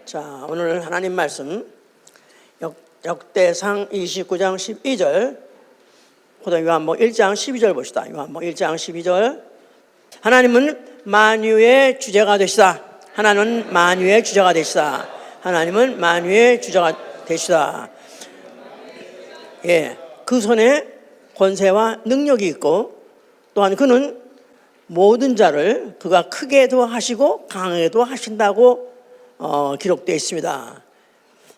자, 오늘 하나님 말씀 역대상 29장 12절, 그다음 요한복음 1장 12절 봅시다. 요한복음 1장 12절. 하나님은 만유의 주제가 되시다. 하나님은 만유의 주제가 되시다. 하나님은 만유의 주제가 되시다. 예, 그 손에 권세와 능력이 있고, 또한 그는 모든 자를 그가 크게도 하시고 강하게도 하신다고 기록되어 있습니다.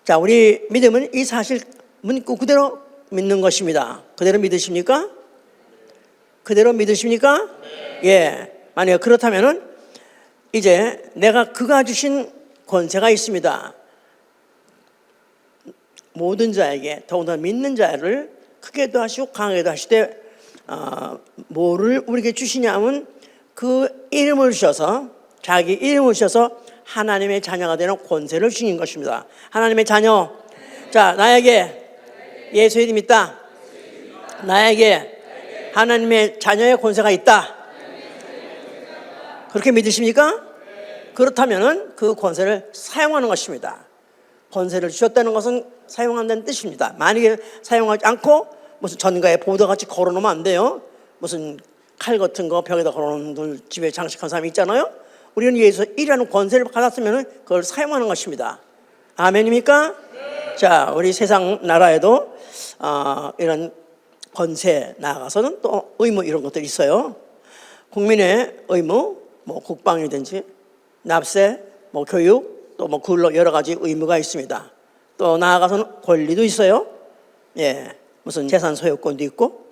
자, 우리 믿음은 이 사실 문구 그대로 믿는 것입니다. 그대로 믿으십니까? 그대로 믿으십니까? 예. 만약에 그렇다면은 이제 내가 그가 주신 권세가 있습니다. 모든 자에게, 더군다나 믿는 자를 크게도 하시고 강하게도 하시되 뭐를 우리에게 주시냐면 그 이름을 주셔서, 자기 이름을 주셔서 하나님의 자녀가 되는 권세를 주신 것입니다. 하나님의 자녀. 자, 나에게 예수 이름 있다. 나에게 하나님의 자녀의 권세가 있다. 그렇게 믿으십니까? 그렇다면 그 권세를 사용하는 것입니다. 권세를 주셨다는 것은 사용한다는 뜻입니다. 만약에 사용하지 않고 무슨 전가에 보도같이 걸어놓으면 안 돼요. 무슨 칼 같은 거 벽에다 걸어놓은 집에 장식한 사람이 있잖아요. 우리는 예수 일하는 권세를 받았으면 그걸 사용하는 것입니다. 아멘입니까? 네. 자, 우리 세상 나라에도 이런 권세 나아가서는 또 의무 이런 것들이 있어요. 국민의 의무, 뭐 국방이든지 납세, 뭐 교육, 또 뭐 근로 여러 가지 의무가 있습니다. 또 나아가서는 권리도 있어요. 예, 무슨 재산 소유권도 있고,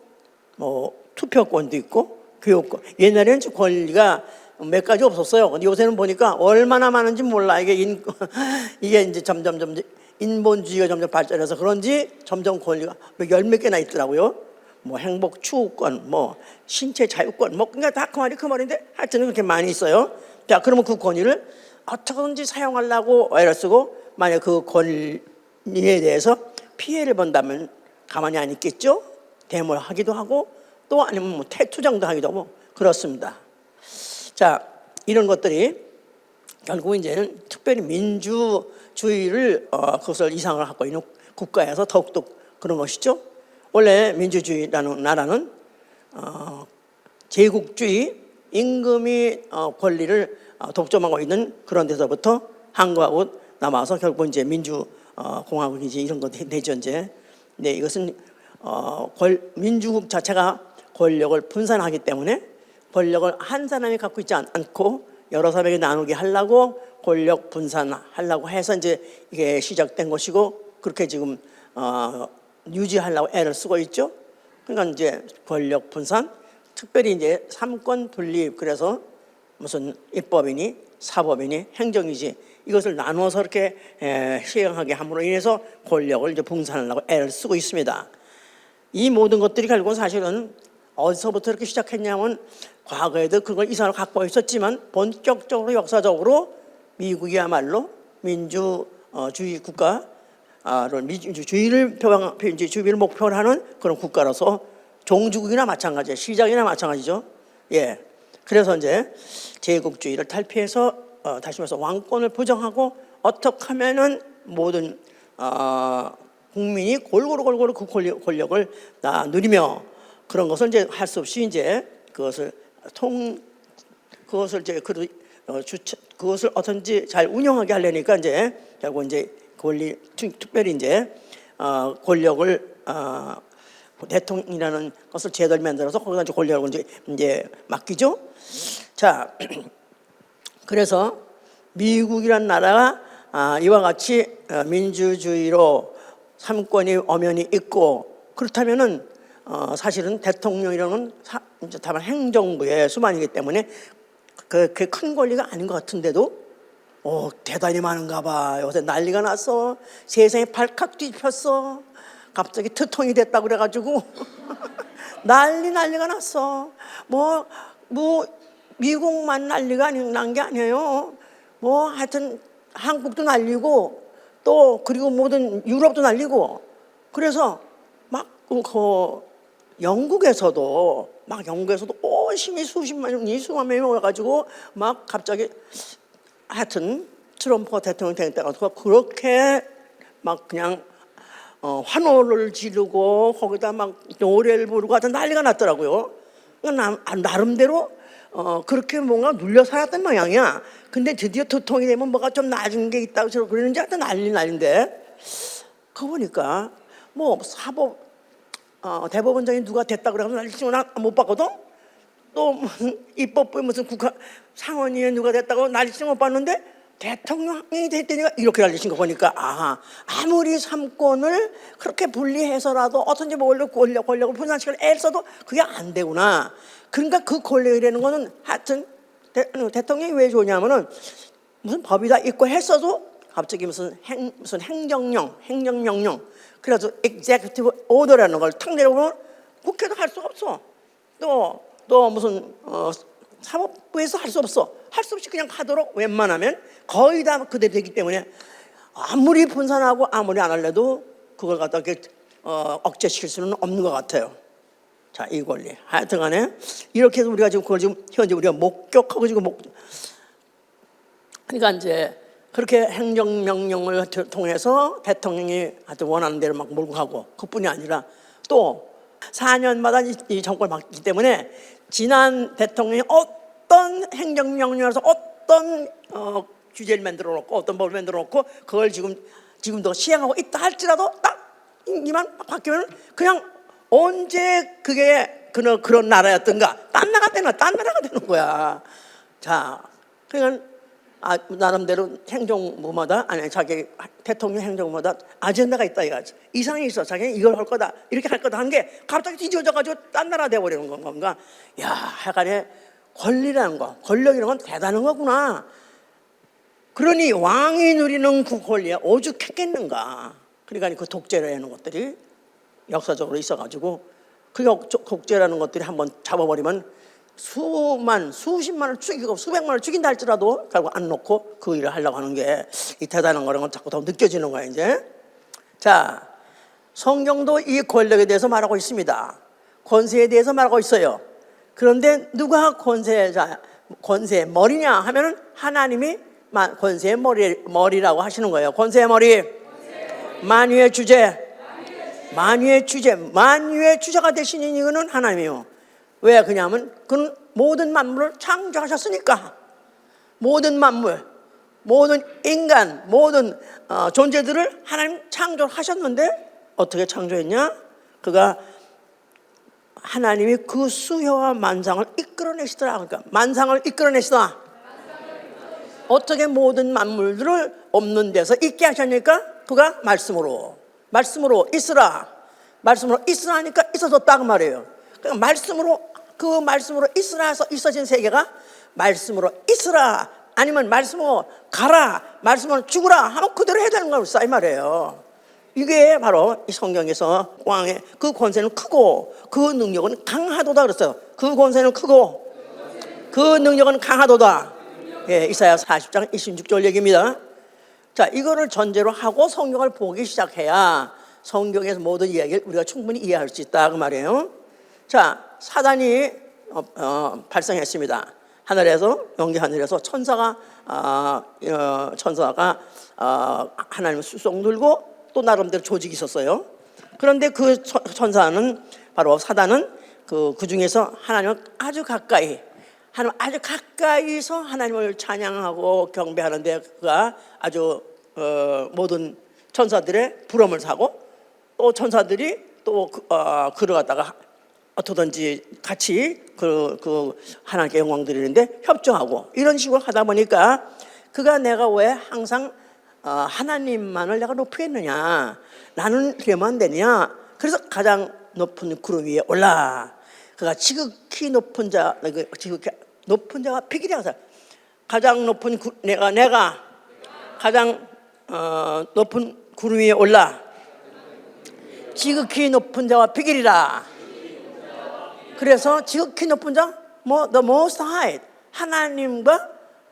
뭐 투표권도 있고, 교육권. 옛날에는 권리가 몇 가지 없었어요. 근데 요새는 보니까 얼마나 많은지 몰라. 이게 이제 점점 인본주의가 점점 발전해서 그런지 점점 권리가 열 몇 개나 있더라고요. 뭐 행복 추구권, 뭐 신체 자유권, 뭐 그러니까 다 그 말인데 하여튼 그렇게 많이 있어요. 자, 그러면 그 권위를 어떻게든지 사용하려고 애를 쓰고, 만약 그 권리에 대해서 피해를 본다면 가만히 안 있겠죠. 대모를 하기도 하고, 또 아니면 뭐 태투장도 하기도 하고 그렇습니다. 자, 이런 것들이 결국 이제는 특별히 민주주의를 그것을 이상을 갖고 있는 국가에서 더욱더 그런 것이죠. 원래 민주주의라는 나라는 제국주의, 임금이 권리를 독점하고 있는 그런 데서부터 한국하고 남아서 결국 이제 민주공화국이지 이런 것이 되죠 이제. 네, 이것은 민주국 자체가 권력을 분산하기 때문에 권력을 한 사람이 갖고 있지 않고 여러 사람에게 나누게 하려고 권력 분산하려고 해서 이제 이게 시작된 것이고, 그렇게 지금 유지하려고 애를 쓰고 있죠. 그러니까 이제 권력 분산, 특별히 이제 삼권 분립, 그래서 무슨 입법이니 사법이니 행정이지 이것을 나누어서 이렇게 시행하게 함으로 인해서 권력을 이제 분산하려고 애를 쓰고 있습니다. 이 모든 것들이 결국은 사실은 어디서부터 이렇게 시작했냐면, 과거에도 그걸 이상을 갖고 있었지만 본격적으로 역사적으로 미국이야말로 민주주의 국가, 민주주의를 목표로 하는 그런 국가로서 종주국이나 마찬가지예요. 시장이나 마찬가지죠. 예. 그래서 이제 제국주의를 탈피해서 다시 말해서 왕권을 부정하고 어떻게 하면은 모든 국민이 골고루 그 권력을 누리며 그런 것을 이제 할 수 없이 이제 그것을 이제 그것을 어떤지 잘 운영하게 하려니까 이제 결국 이제 특별히 이제 권력을 대통령이라는 것을 제도를 만들어서 거기다 이제 권력을 이제 맡기죠. 자, 그래서 미국이란 나라가 이와 같이 민주주의로 삼권이 엄연히 있고, 그렇다면은 사실은 대통령이라는 이제 다만 행정부의 수반이기 때문에 그렇게 큰 권리가 아닌 것 같은데도 대단히 많은가 봐. 요새 난리가 났어. 세상에 발칵 뒤집혔어. 갑자기 트통이 됐다고 그래가지고 난리가 났어. 뭐 미국만 난리가 난 게 아니에요. 뭐 하여튼 한국도 난리고, 또 그리고 모든 유럽도 난리고. 그래서 막 영국에서도 열심히 수십만 명이 수만 명이 와가지고 막 갑자기 하여튼 트럼프가 대통령 될 때가 그렇게 막 그냥 환호를 지르고 거기다 막 노래를 부르고 하여튼 난리가 났더라고요. 나름대로 그렇게 뭔가 눌려 살았던 모양이야. 근데 드디어 두통이 되면 뭐가 좀 나아진 게 있다고 저러고 그러는지 하여튼 난리인데 그거 보니까 뭐 사법 대법원장이 누가 됐다 그래서 난리치고 나 못 봤거든. 또 무슨 입법부에 무슨 국가 상원의원 누가 됐다고 난리치고 못 봤는데 대통령이 됐다니까 이렇게 난리친 거 보니까 아무리 삼권을 그렇게 분리해서라도 어떤지 뭘로 권력을 분산시키려 애써도 그게 안 되구나. 그러니까 그 권력이라는 거는 하여튼 대통령이 왜 좋냐면은 무슨 법이 다 있고 했어도 갑자기 무슨 행정명령 그래서 executive order라는 걸 탁 내려오면 국회도 할 수가 없어. 또 무슨 사법부에서 할 수 없어. 할 수 없이 그냥 하도록 웬만하면 거의 다 그대로 되기 때문에 아무리 분산하고 아무리 안 할래도 그걸 갖다 억제시킬 수는 없는 것 같아요. 자, 이 권리. 하여튼간에 이렇게 해서 우리가 지금 그걸 지금 현재 우리가 목격하고 지금 그러니까 이제 그렇게 행정명령을 통해서 대통령이 하여튼 원하는 대로 막 몰고 가고 그뿐이 아니라 또 4년마다 이 정권을 바뀌기 때문에 지난 대통령이 어떤 행정명령에서 어떤 규제를 만들어 놓고 어떤 법을 만들어 놓고 그걸 지금도 시행하고 있다 할지라도 딱 임기만 바뀌면 그냥 언제 그게 그런 나라였던가 딴 나라가 되는 거야. 자, 그러니까 나름대로 행정부마다 자기 대통령 행정부마다 아젠다가 있다 이거지. 이상이 있어. 자기는 이걸 할 거다 이렇게 할 거다 한 게 갑자기 뒤집어져가지고 딴 나라 돼버리는 건가. 야, 하여간에 권리라는 거, 권력이라는 건 대단한 거구나. 그러니 왕이 누리는 그 권리에 오죽했겠는가. 그러니까 그 독재라는 것들이 역사적으로 있어가지고 그 독재라는 것들이 한번 잡아버리면 수십만을 죽이고 수백만을 죽인다 할지라도 결국 안 놓고 그 일을 하려고 하는 게 이 대단한 거라는 건 자꾸 더 느껴지는 거야 이제. 자, 성경도 이 권력에 대해서 말하고 있습니다. 권세에 대해서 말하고 있어요. 그런데 누가 권세의 머리냐 하면은 하나님이 권세의 머리라고 하시는 거예요. 권세의 머리, 만유의 주제. 만유의 주제가 되시는 이유는 하나님이요. 왜 그러냐면 그는 모든 만물을 창조하셨으니까. 모든 만물, 모든 인간, 모든 존재들을 하나님 창조하셨는데 어떻게 창조했냐? 그가 하나님이 그 수효와 만상을 이끌어내시더라. 그러니까 만상을 이끌어내시다. 어떻게 모든 만물들을 없는 데서 있게 하셨니까? 그가 말씀으로 있으라. 말씀으로 있으라 하니까 있어졌다 그 말이에요. 그러니까 말씀으로 있으라 해서 있어진 세계가 말씀으로 있으라 아니면 말씀으로 가라, 말씀으로 죽으라 하면 그대로 해야 되는 거였어 이 말이에요. 이게 바로 이 성경에서 왕의 그 권세는 크고 그 능력은 강하도다 그랬어요. 그 권세는 크고 그 능력은 강하도다. 예, 이사야 40장 26절 얘기입니다. 자, 이거를 전제로 하고 성경을 보기 시작해야 성경에서 모든 이야기를 우리가 충분히 이해할 수 있다 그 말이에요. 자, 사단이 발생했습니다. 영계 하늘에서 천사가 하나님을 수송 들고 또 나름대로 조직이 있었어요. 그런데 그 천사는 바로 사단은 그 중에서 하나님을 아주 가까이서 하나님을 찬양하고 경배하는데 그가 아주 모든 천사들의 부름을 사고 또 천사들이 또 그를 갖다가 어떠든지 같이 그 하나님께 영광 드리는데 협조하고 이런 식으로 하다 보니까 그가 내가 왜 항상 하나님만을 내가 높이겠느냐, 나는 그러면 안 되냐. 그래서 가장 높은 구름 위에 올라. 그가 지극히 높은 자가 비기리하사 가장 높은 내가 가장 높은 구름 위에 올라 지극히 높은 자와 비기리라. 그래서 지극히 높은 자, the most high, 하나님과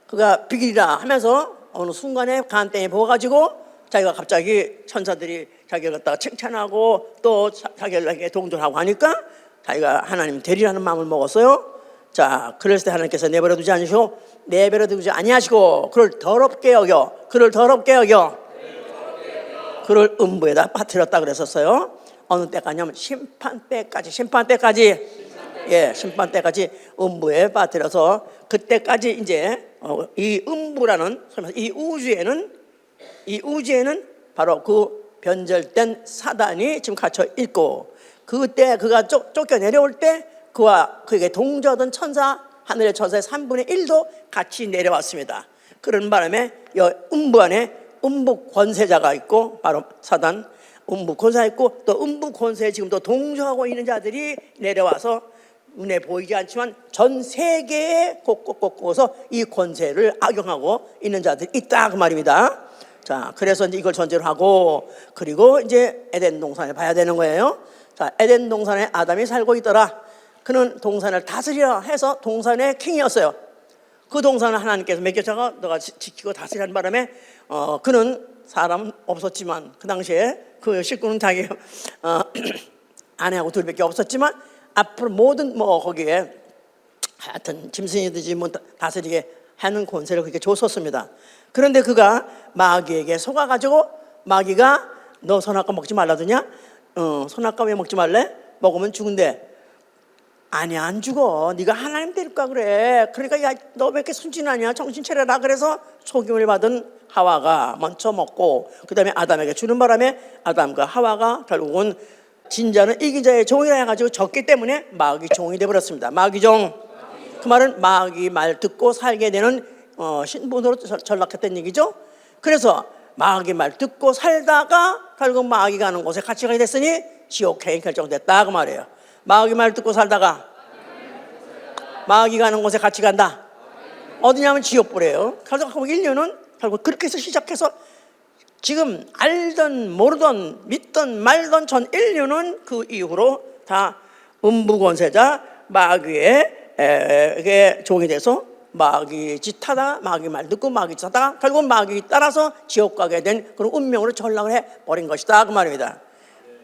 그가 비기리라 하면서 어느 순간에 간땡이 부어가지고 자기가 갑자기 천사들이 자기를 갖다가 칭찬하고 또 자기에게 동조하고 하니까 자기가 하나님 되리라는 마음을 먹었어요. 자, 그랬을 때 하나님께서 내버려 두지 않으시고 내버려 두지 아니하시고 그를 더럽게 여겨 그를 음부에다 빠뜨렸다 그랬었어요. 어느 때까지냐면 심판때까지 예, 심판때까지 음부에 빠뜨려서 그때까지 이제 이 음부라는 이 우주에는 바로 그 변절된 사단이 지금 갇혀 있고 그때 그가 쫓겨 내려올 때 그와 그에게 동조하던 천사 하늘의 천사의 3분의 1도 같이 내려왔습니다. 그런 바람에 음부 안에 음부 권세자가 있고 바로 사단 음부 권세가 있고 또 음부 권세에 지금도 동조하고 있는 자들이 내려와서 눈에 보이지 않지만 전 세계에 곳곳곳곳에서 이 권세를 악용하고 있는 자들이 있다 그 말입니다. 자, 그래서 이제 이걸 전제로 하고 그리고 이제 에덴 동산을 봐야 되는 거예요. 자, 에덴 동산에 아담이 살고 있더라. 그는 동산을 다스리라 해서 동산의 킹이었어요. 그 동산을 하나님께서 맡겨져가 너가 지키고 다스리라는 바람에 그는 사람 없었지만 그 당시에 그 식구는 자기 아내하고 둘밖에 없었지만 앞으로 모든 거기에 하여튼 짐승이든지 뭐 다스리게 하는 권세를 그렇게 줬었습니다. 그런데 그가 마귀에게 속아가지고 마귀가 너 선악과 먹지 말라더냐? 선악과 왜 먹지 말래? 먹으면 죽은데. 아니 안 죽어. 네가 하나님 될까 그래. 그러니까 야, 너 왜 이렇게 순진하냐? 정신 차려라. 그래서 속임을 받은 하와가 먼저 먹고 그 다음에 아담에게 주는 바람에 아담과 하와가 결국은 진자는 이긴 자의 종이라 해가지고 졌기 때문에 마귀 종이 되어버렸습니다. 마귀 종. 그 말은 마귀 말 듣고 살게 되는 신분으로 전락했다는 얘기죠. 그래서 마귀 말 듣고 살다가 결국 마귀가 가는 곳에 같이 가게 됐으니 지옥행이 결정됐다 그 말이에요. 마귀 말 듣고 살다가 마귀 가는 곳에 같이 간다. 어디냐면 지옥불이에요. 결국 인류는 결국 그렇게 해서 시작해서 지금 알던 모르던 믿던 말던 전 인류는 그 이후로 다 음부 권세자 마귀의 종이 돼서 마귀 짓하다 마귀 말 듣고 마귀 짓하다가 결국 마귀 따라서 지옥 가게 된 그런 운명으로 전락을 해버린 것이다 그 말입니다.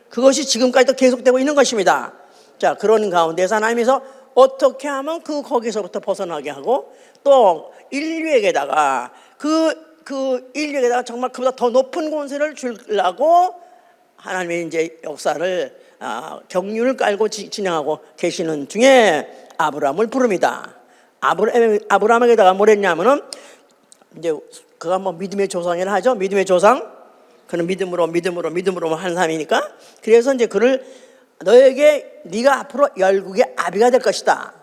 그것이 지금까지도 계속되고 있는 것입니다. 자, 그런 가운데서 하나님께서 어떻게 하면 거기서부터 벗어나게 하고 또 인류에게다가 그 인류에다가 정말 그보다 더 높은 권세를 주려고 하나님의 이제 역사를 경륜을 깔고 진행하고 계시는 중에 아브라함을 부릅니다. 아브라함에게다가 뭘 했냐면은 이제 그가 뭐 믿음의 조상이라 하죠. 믿음의 조상. 그는 믿음으로 하는 사람이니까. 그래서 이제 그를 너에게 네가 앞으로 열국의 아비가 될 것이다.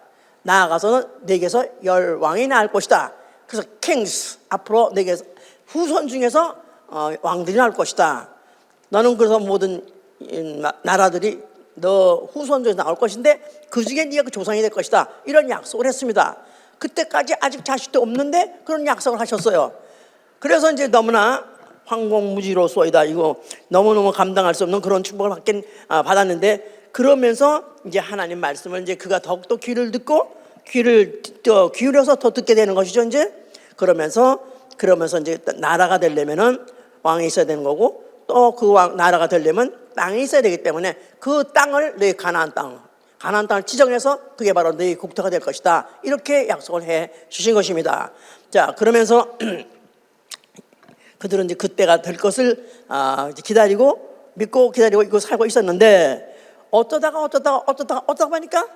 나아가서는 네게서 열왕이 나올 것이다. 그래서 킹스 앞으로 네게서 후손 중에서 왕들이 나올 것이다. 너는 그래서 모든 나라들이 너 후손 중에서 나올 것인데 그 중에 네가 그 조상이 될 것이다. 이런 약속을 했습니다. 그때까지 아직 자식도 없는데 그런 약속을 하셨어요. 그래서 이제 너무나 황공무지로소이다. 이거 너무너무 감당할 수 없는 그런 축복을 받았는데 그러면서 이제 하나님 말씀을 이제 그가 더욱더 귀를 듣고 귀를 기울여서 더 듣게 되는 것이죠. 이제 그러면서 이제 나라가 되려면은 왕이 있어야 되는 거고 또 그 나라가 되려면 땅이 있어야 되기 때문에 그 땅을 너희 가나안 땅을 지정해서 그게 바로 너희 국토가 될 것이다. 이렇게 약속을 해 주신 것입니다. 자, 그러면서 그들은 이제 그때가 될 것을 믿고 기다리고 있고 살고 있었는데 어떠다가 보니까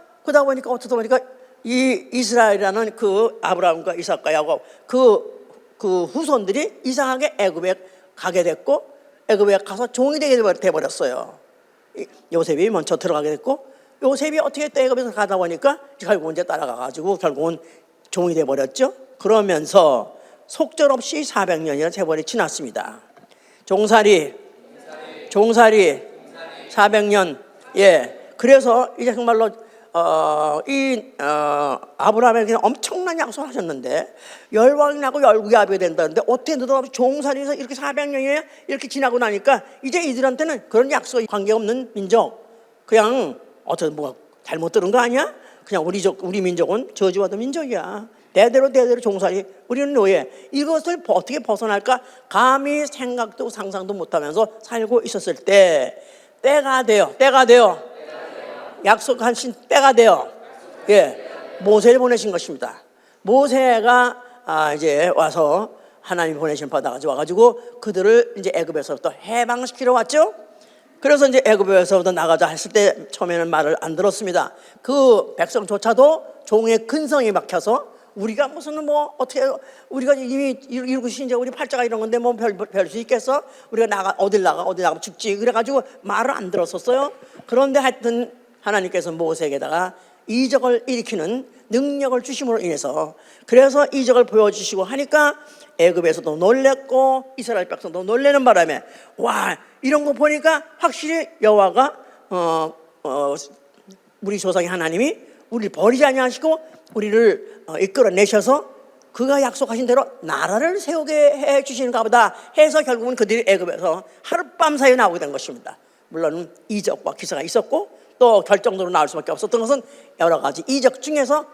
이 이스라엘이라는 그 아브라함과 이삭과 야곱 그 후손들이 이상하게 애굽에 가게 됐고 애굽에 가서 종이 되게 돼버렸어요. 요셉이 먼저 들어가게 됐고 요셉이 어떻게 또 애굽에서 가다 보니까 결국은 이제 따라가가지고 결국은 종이 돼버렸죠. 그러면서 속절없이 400년이나 세월이 지났습니다. 종살이 400년. 예. 그래서 이제 정말로 아브라함에게 엄청난 약속을 하셨는데 열왕이 나고 열국의 아비가 된다는데 어떻게 너도 종살이에서 이렇게 400년이 이렇게 지나고 나니까 이제 이들한테는 그런 약속에 관계없는 민족, 그냥 어떻게 뭐가 잘못 들은 거 아니야? 그냥 우리 민족은 저주받은 민족이야. 대대로 종살이, 우리는 노예. 이것을 어떻게 벗어날까 감히 생각도 상상도 못하면서 살고 있었을 때 때가 돼요. 약속하신 때가 돼요. 예, 모세를 보내신 것입니다. 모세가 이제 와서 하나님 보내신 받아가지고 와가지고 그들을 이제 애굽에서부터 해방시키러 왔죠. 그래서 이제 애굽에서부터 나가자 했을 때 처음에는 말을 안 들었습니다. 그 백성조차도 종의 근성이 막혀서 우리가 무슨 뭐 어떻게 우리가 이미 이루고 이제 우리 팔자가 이런 건데 뭐 별 수 있겠어? 우리가 어딜 나가 죽지. 그래가지고 말을 안 들었었어요. 그런데 하여튼 하나님께서 모세에게다가 이적을 일으키는 능력을 주심으로 인해서 그래서 이적을 보여주시고 하니까 애굽에서도 놀랬고 이스라엘 백성도 놀래는 바람에 와 이런 거 보니까 확실히 여호와가 우리 조상의 하나님이 우리를 버리지 아니하시고 우리를 이끌어내셔서 그가 약속하신 대로 나라를 세우게 해 주시는가 보다 해서 결국은 그들이 애굽에서 하룻밤 사이에 나오게 된 것입니다. 물론 이적과 기사가 있었고 또 결정적으로 나올 수밖에 없었던 것은 여러 가지 이적 중에서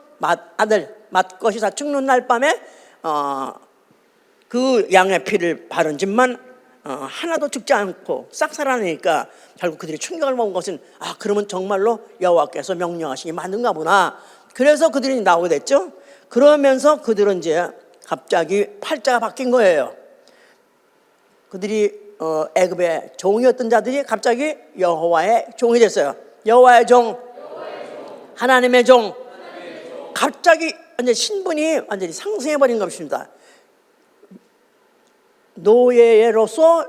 맏것이 다 죽는 날 밤에 그 양의 피를 바른 집만 하나도 죽지 않고 싹 살아나니까 결국 그들이 충격을 먹은 것은 그러면 정말로 여호와께서 명령하시니 맞는가 보나. 그래서 그들이 나오게 됐죠. 그러면서 그들은 이제 갑자기 팔자가 바뀐 거예요. 그들이 애굽의 종이었던 자들이 갑자기 여호와의 종이 됐어요. 여호와의 종, 하나님의 종. 갑자기 완전 신분이 완전히 상승해버린 것입니다. 노예로서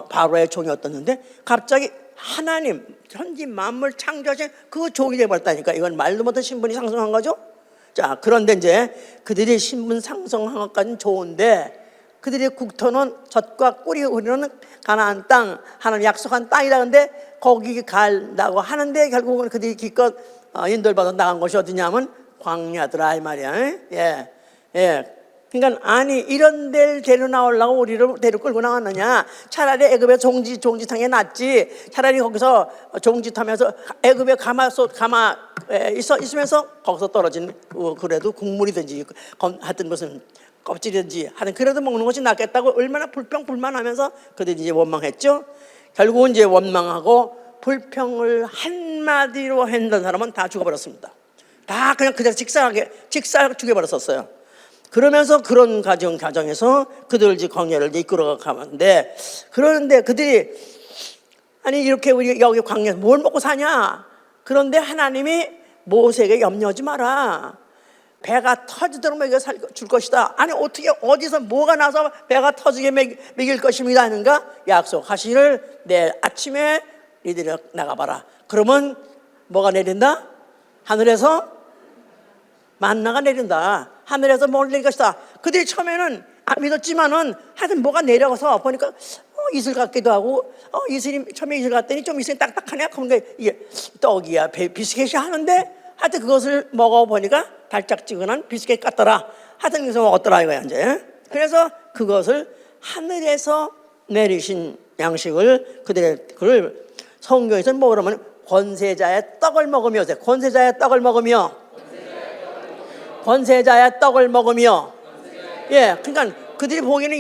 바로의 종이었었는데 갑자기 하나님 천지 만물 창조하신 그 종이 되어버렸다니까. 이건 말도 못한 신분이 상승한 거죠. 자, 그런데 이제 그들이 신분 상승한 것까지는 좋은데 그들의 국토는 젖과 꿀이 흐르는 가나안 땅, 하나님 약속한 땅이라. 근데 거기 간다고 하는데 결국은 그들이 기껏 인도를 받아 나간 것이 어디냐면 광야더라 이 말이야. 예. 그러니까 아니 이런 데를 데려 나오려고 우리를 데려 끌고 나왔느냐. 차라리 애굽의 종지탕에 놨지. 차라리 거기서 종짓하면서 애굽의 가마에 있으면서 거기서 떨어진 그래도 국물이든지 하여튼 무슨 껍질이든지 하여튼 그래도 먹는 것이 낫겠다고 얼마나 불평불만하면서 그들이 이제 원망했죠. 결국은 이제 원망하고 불평을 한마디로 했던 사람은 다 죽어버렸습니다. 다 그냥 그대로 직사하게 죽여버렸었어요. 그러면서 그런 가정에서 그들을 이제 광야를 이끌어 가는데 그러는데 그들이 아니 이렇게 우리 여기 광야에서 뭘 먹고 사냐. 그런데 하나님이 모세에게 염려하지 마라. 배가 터지도록 먹여 줄 것이다. 아니 어떻게 어디서 뭐가 나서 배가 터지게 먹일 것입니다 하는가. 약속하시기를 내일 아침에 이들이 나가봐라. 그러면 뭐가 내린다? 하늘에서 만나가 내린다. 하늘에서 뭘 내릴 것이다. 그들이 처음에는 안 믿었지만은 하여튼 뭐가 내려가서 보니까 이슬 같기도 하고 이슬이 처음에 이슬 같더니 좀 이슬이 딱딱하네. 그러니까 이게 떡이야 비스켓이 하는데 하여튼 그것을 먹어보니까 달짝지근한 비스켓 같더라. 하여튼 그래서 먹었더라 이거야 이제. 그래서 그것을 하늘에서 내리신 양식을 그를 성경에서 뭐라면 권세자의 떡을 먹으며 예, 그러니까 그들이 보기에는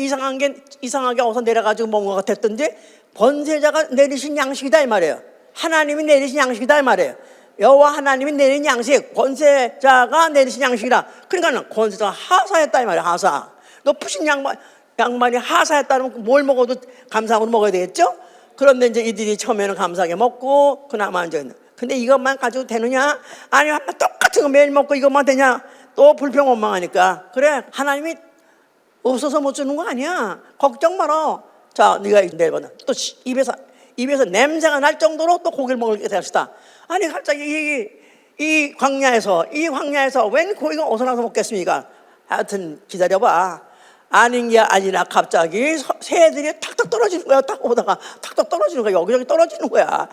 이상하게 어서 내려가지고 먹은 것 같았던데 권세자가 내리신 양식이다 이 말이에요. 하나님이 내리신 양식이다 이 말이에요. 여호와 하나님이 내린 양식, 권세자가 내리신 양식이라. 그러니까 권세자가 하사했다 이 말이에요. 하사. 높으신 양반이 하사했다면 뭘 먹어도 감사하고 먹어야 되겠죠. 그런데 이제 이들이 처음에는 감사하게 먹고 그나마 이제 근데 이것만 가지고 되느냐? 아니 똑같은 거 매일 먹고 이것만 되냐? 또 불평 원망하니까 그래 하나님이 없어서 못 주는 거 아니야. 걱정 마라. 자, 네가 내일보다 또 입에서 냄새가 날 정도로 또 고기를 먹을 게 됩시다. 아니 갑자기 이 광야에서 웬 고기가 어디서 나서 먹겠습니까? 하여튼 기다려봐. 아닌 게 아니라 갑자기 새들이 탁탁 떨어지는 거야. 딱 오다가 탁탁 떨어지는 거야. 여기저기 떨어지는 거야.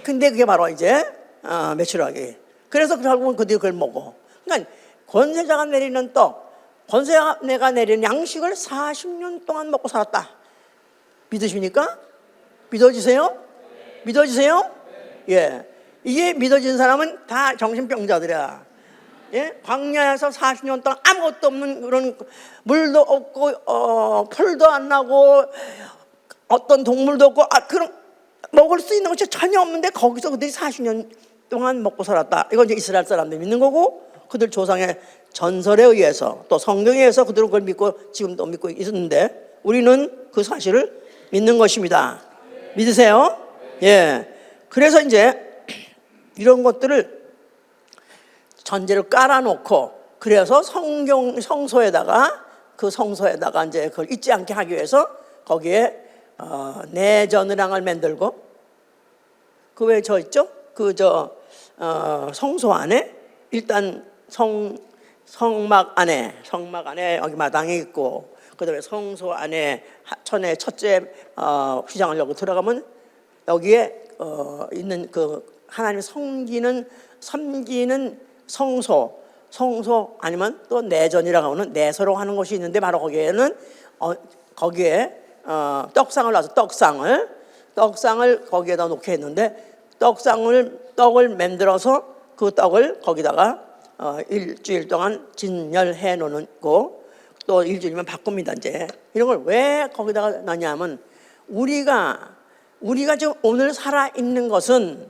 근데 그게 바로 이제 메추라기. 그래서 결국은 그들이 그걸 먹어. 그러니까 권세자가 내리는 떡, 권세자가 내리는 양식을 40년 동안 먹고 살았다. 믿으십니까? 믿어지세요? 예. 이게 믿어지는 사람은 다 정신병자들이야. 예? 광야에서 40년 동안 아무것도 없는 그런 물도 없고 풀도 안 나고 어떤 동물도 없고 그런 먹을 수 있는 것이 전혀 없는데 거기서 그들이 40년 동안 먹고 살았다. 이건 이제 이스라엘 사람들이 믿는 거고 그들 조상의 전설에 의해서 또 성경에 의해서 그들은 그걸 믿고 지금도 믿고 있었는데 우리는 그 사실을 믿는 것입니다. 믿으세요? 예. 그래서 이제 이런 것들을 전제를 깔아놓고 그래서 성소에다가 그 성소에다가 이제 그걸 잊지 않게 하기 위해서 거기에 내전의랑을 만들고 그 왜 저 있죠? 성소 안에 일단 성막 안에 여기 마당이 있고 그다음에 성소 안에 천의 첫째 휘장을 열고 들어가면 여기에 있는 그 하나님 섬기는 성소 아니면 또 내전이라고 하는 내서로 하는 곳이 있는데 바로 거기에는 거기에 떡상을 놔서 떡상을 거기에다 놓게 했는데 떡을 만들어서 그 떡을 거기다가 일주일 동안 진열해 놓고 또 일주일이면 바꿉니다. 이제 이런 걸 왜 거기다가 넣냐면 우리가 지금 오늘 살아 있는 것은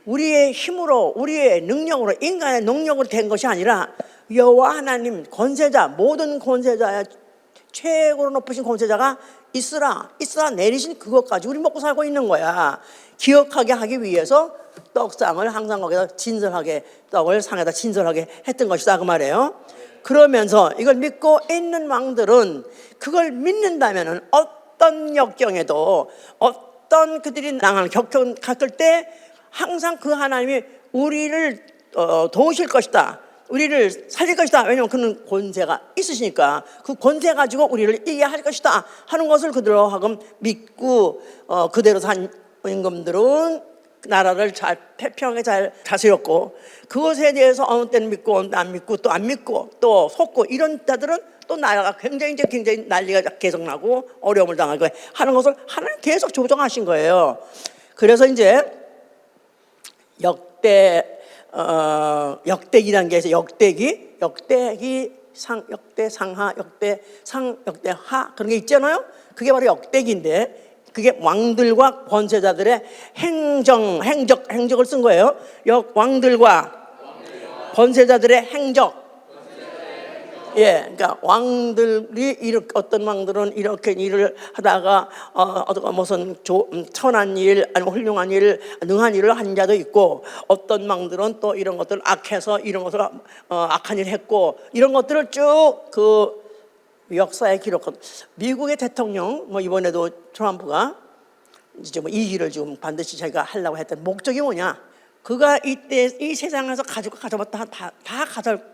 우리의 힘으로 우리의 능력으로 인간의 능력으로 된 것이 아니라 여호와 하나님 권세자 모든 권세자의 최고로 높으신 권세자가 있으라 내리신 그것 가지고 우리 먹고 살고 있는 거야. 기억하게 하기 위해서 떡상을 항상 거기다 진설하게 떡을 상에다 진설하게 했던 것이다 그 말이에요. 그러면서 이걸 믿고 있는 왕들은 그걸 믿는다면은 어떤 역경에도 어떤 그들이 당하는 격경 갔을 때 항상 그 하나님이 우리를 도우실 것이다. 우리를 살릴 것이다. 왜냐하면 그는 권세가 있으시니까 그 권세 가지고 우리를 이기게 할 것이다 하는 것을 그들로 하금 믿고 그대로 산 임금들은 나라를 잘 태평하게 잘 다스렸고 그것에 대해서 어느 때는 믿고 안 믿고 또 안 믿고 또 속고 이런 자들은 또 나라가 굉장히 난리가 계속 나고 어려움을 당하고 하는 것을 하나님 계속 조정하신 거예요. 그래서 이제 역대기라는 게 있어요. 역대상하, 역대하 그런 게 있잖아요. 그게 바로 역대기인데 그게 왕들과 권세자들의 행적을 쓴 거예요. 왕들과 권세자들의 행적. 예, 그러니까 왕들이 어떤 왕들은 이렇게 일을 하다가 무슨 천한 일 아니면 훌륭한 일, 능한 일을 한 자도 있고 어떤 왕들은 또 이런 것들 악해서 이런 것을 악한 일 했고 이런 것들을 쭉 그 역사에 기록한 미국의 대통령 이번에도 트럼프가 이제 이 일을 지금 반드시 자기가 하려고 했던 목적이 뭐냐? 그가 이때 이 세상에서 가져봤다 다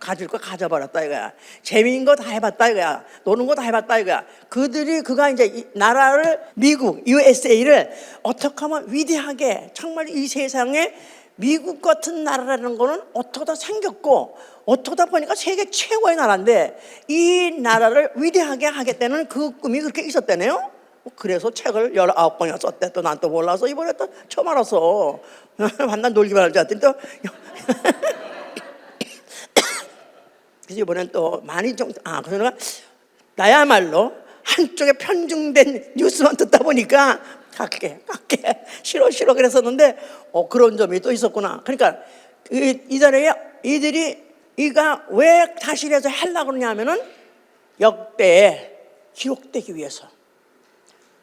가질 거 가져버렸다 이거야. 재미있는 거 다 해봤다 이거야. 노는 거 다 해봤다 이거야. 그가 이제 이 나라를 미국 USA를 어떻게 하면 위대하게 정말 이 세상에 미국 같은 나라라는 거는 어쩌다 생겼고 어쩌다 보니까 세계 최고의 나라인데 이 나라를 위대하게 하겠다는 그 꿈이 그렇게 있었다네요. 그래서 책을 19권이나 썼대. 또 난 또 몰라서 이번에 또 처음 알았어. 만난 놀기만 할 줄 알았더니 또 그래서 이번엔 또 많이 그러니까 나야말로 한쪽에 편중된 뉴스만 듣다 보니까 갈게 싫어 그랬었는데 그런 점이 또 있었구나. 그러니까 이 자리에 이가 왜 다시 해서 하려고 그러냐면은 역대에 기록되기 위해서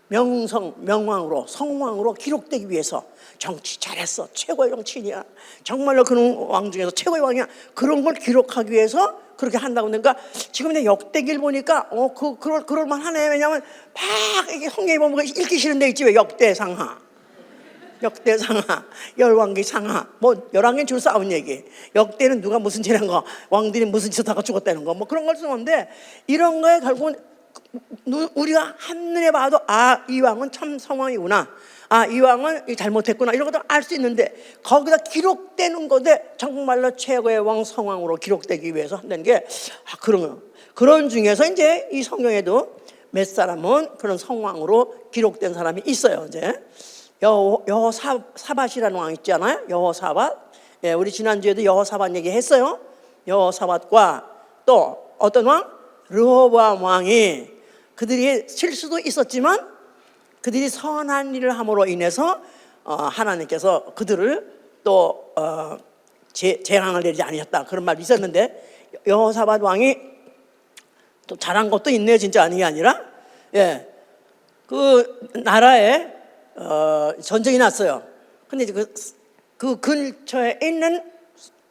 명왕으로 성왕으로 기록되기 위해서 정치 잘했어 최고의 정치인이야 정말로 그런 왕 중에서 최고의 왕이야 그런 걸 기록하기 위해서 그렇게 한다고 그러니까 지금 내 역대기를 보니까 그럴만 하네. 왜냐하면 막 이게 성경에 보면 읽기 싫은 데 있지 왜 역대상하 열왕기 상하 열왕기 줄 싸운 얘기 역대는 누가 무슨 죄한 거 왕들이 무슨 짓을 하다가 죽었다는 거 그런 걸 쓰는데 이런 거에 결국은 우리가 한눈에 봐도 이 왕은 참 성왕이구나 이 왕은 잘못했구나 이런 것도 알 수 있는데 거기다 기록되는 건데 정말로 최고의 왕 성왕으로 기록되기 위해서 한다는 게 그런 중에서 이제 이 성경에도 몇 사람은 그런 성왕으로 기록된 사람이 있어요. 이제 여호사밧이라는 왕 있잖아요. 여호사밧. 예, 우리 지난주에도 여호사밧 얘기했어요. 여호사밧과 또 어떤 왕? 르호보암 왕이 그들이 실수도 있었지만 그들이 선한 일을 함으로 인해서 하나님께서 그들을 또 재앙을 내리지 않으셨다 그런 말이 있었는데 여호사밧 왕이 또 잘한 것도 있네요. 진짜 아닌 게 아니라 그 나라에 전쟁이 났어요. 근데 그 근처에 있는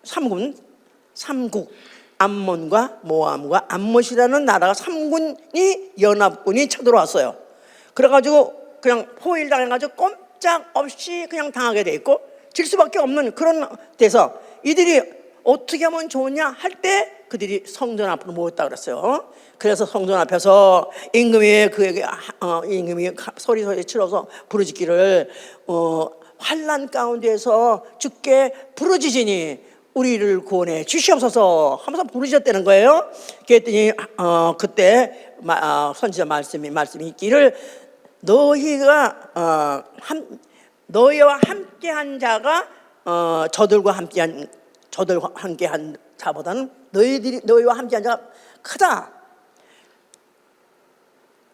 삼국 암몬과 모함과 암못이라는 나라가 3군이 연합군이 쳐들어왔어요. 그래가지고 그냥 포위당해가지고 꼼짝없이 그냥 당하게 돼 있고 질 수밖에 없는 그런 데서 이들이 어떻게 하면 좋으냐 할 때 그들이 성전 앞으로 모였다 그랬어요. 그래서 성전 앞에서 임금이 그에게 임금이 소리 치러서 부르짖기를 환난 가운데에서 주께 부르짖으니 우리를 구원해 주시옵소서 하면서 부르짖었다는 거예요. 그랬더니 그때 선지자 말씀이 있기를 너희와 함께한 자가 저들과 함께한 자보다는 너희와 함께한 자가 크다.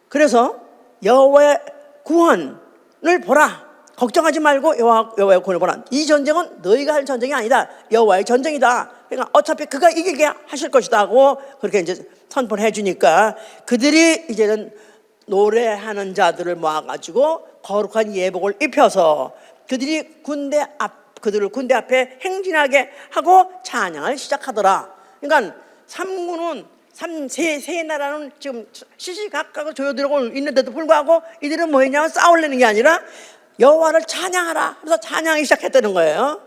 그래서 여호와의 구원을 보라. 걱정하지 말고 여호와의 구원을 보라. 이 전쟁은 너희가 할 전쟁이 아니다. 여호와의 전쟁이다. 그러니까 어차피 그가 이기게 하실 것이다 하고 그렇게 이제 선포를 해주니까 그들이 이제는 노래하는 자들을 모아가지고 거룩한 예복을 입혀서 그들을 군대 앞에 행진하게 하고 찬양을 시작하더라. 그러니까 세 나라는 지금 시시각각을 조여들고 있는데도 불구하고 이들은 뭐 했냐면 싸우려는 게 아니라 여호와를 찬양하라. 그래서 찬양이 시작했다는 거예요.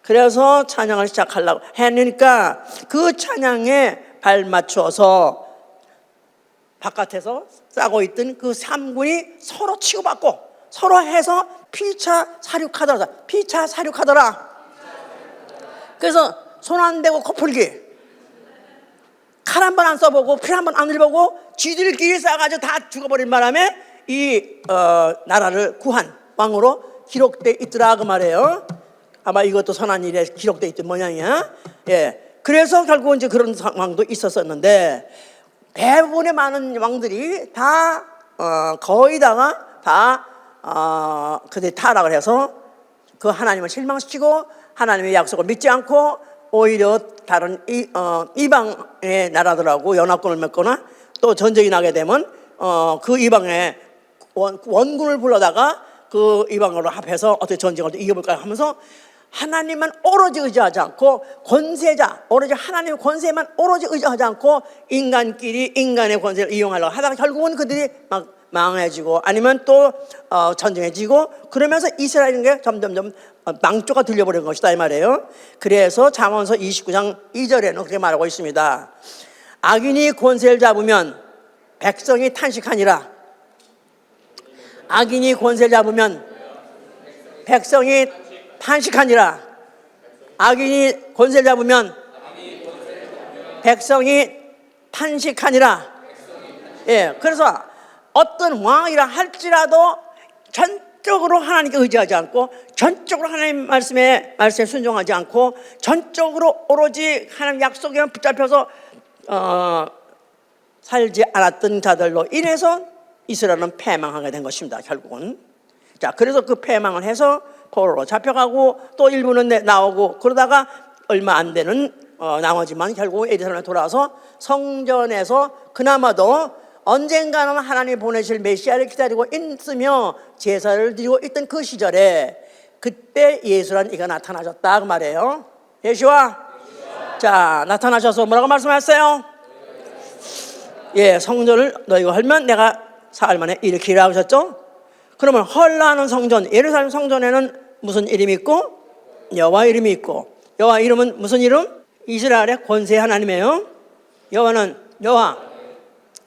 그래서 찬양을 시작하려고 했으니까 그 찬양에 발맞춰서 바깥에서 싸고 있던 그 3군이 서로 치고받고 서로 해서 피차 사륙하더라. 그래서 손 안 대고 코 풀기, 칼 한 번 안 써보고 피 한 번 안 흘려보고 쥐들끼리 싸가지고 다 죽어버린 바람에 이 나라를 구한 왕으로 기록돼 있더라 그 말이에요. 아마 이것도 선한 일에 기록돼 있던 모양이야. 그래서 결국 이제 그런 상황도 있었었는데 대부분의 많은 왕들이 다 거의 다가 그들이 타락을 해서 그 하나님을 실망시키고 하나님의 약속을 믿지 않고 오히려 다른 이방의 나라들하고 연합군을 맺거나 또 전쟁이 나게 되면 그 이방의 원군을 불러다가 그 이방으로 합해서 어떻게 전쟁을 이겨볼까 하면서 하나님만 오로지 의지하지 않고 오로지 하나님의 권세만 오로지 의지하지 않고 인간끼리 인간의 권세를 이용하려고 하다가 결국은 그들이 막 망해지고 아니면 또 전쟁해지고 그러면서 이스라엘에게 점점점 망조가 들려버린 것이다 이 말이에요. 그래서 잠언서 29장 2절에는 그렇게 말하고 있습니다. 악인이 권세를 잡으면 백성이 탄식하니라. 악인이 권세를 잡으면 백성이 탄식하니라. 악인이 권세를 잡으면 백성이 탄식하니라. 그래서 어떤 왕이라 할지라도 전적으로 하나님께 의지하지 않고 전적으로 하나님 말씀에 순종하지 않고 전적으로 오로지 하나님 약속에 붙잡혀서 살지 않았던 자들로 인해서 이스라엘은 패망하게 된 것입니다. 결국은 그래서 그 패망을 해서 포로로 잡혀가고 또 일부는 나오고 그러다가 얼마 안 되는 나머지만 결국 예루살렘에 돌아와서 성전에서 그나마도 언젠가는 하나님이 보내실 메시아를 기다리고 있으며 제사를 드리고 있던 그 시절에 그때 예수란 이가 나타나셨다 그 말이에요. 예수와 자 나타나셔서 뭐라고 말씀하셨어요? 성전을 너희가 헐면 내가 사흘 만에 일으키라 하셨죠. 그러면 헐라는 성전, 예루살렘 성전에는 무슨 이름이 있고 여호와 이름이 있고 여호와 이름은 무슨 이름? 이스라엘의 권세 하나님이에요. 여호와는 여호와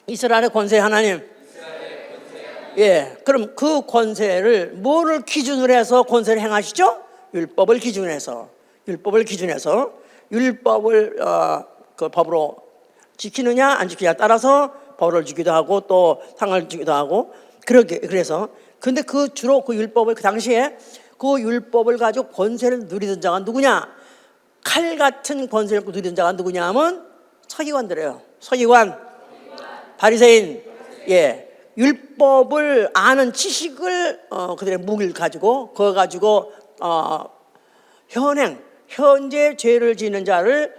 이스라엘의 권세 하나님. 그럼 그 권세를 뭐를 기준으로 해서 권세를 행하시죠? 율법을 기준으로 해서 율법을 그 법으로 지키느냐 안 지키느냐에 따라서 벌을 주기도 하고 또 상을 주기도 하고 그래서 근데 주로 그 율법을 그 당시에 그 율법을 가지고 권세를 누리던 자가 누구냐? 칼 같은 권세를 누리던 자가 누구냐 하면 서기관들이에요. 서기관, 바리새인. 율법을 아는 지식을 그들의 무기를 가지고 그거 가지고 현재 죄를 짓는 자를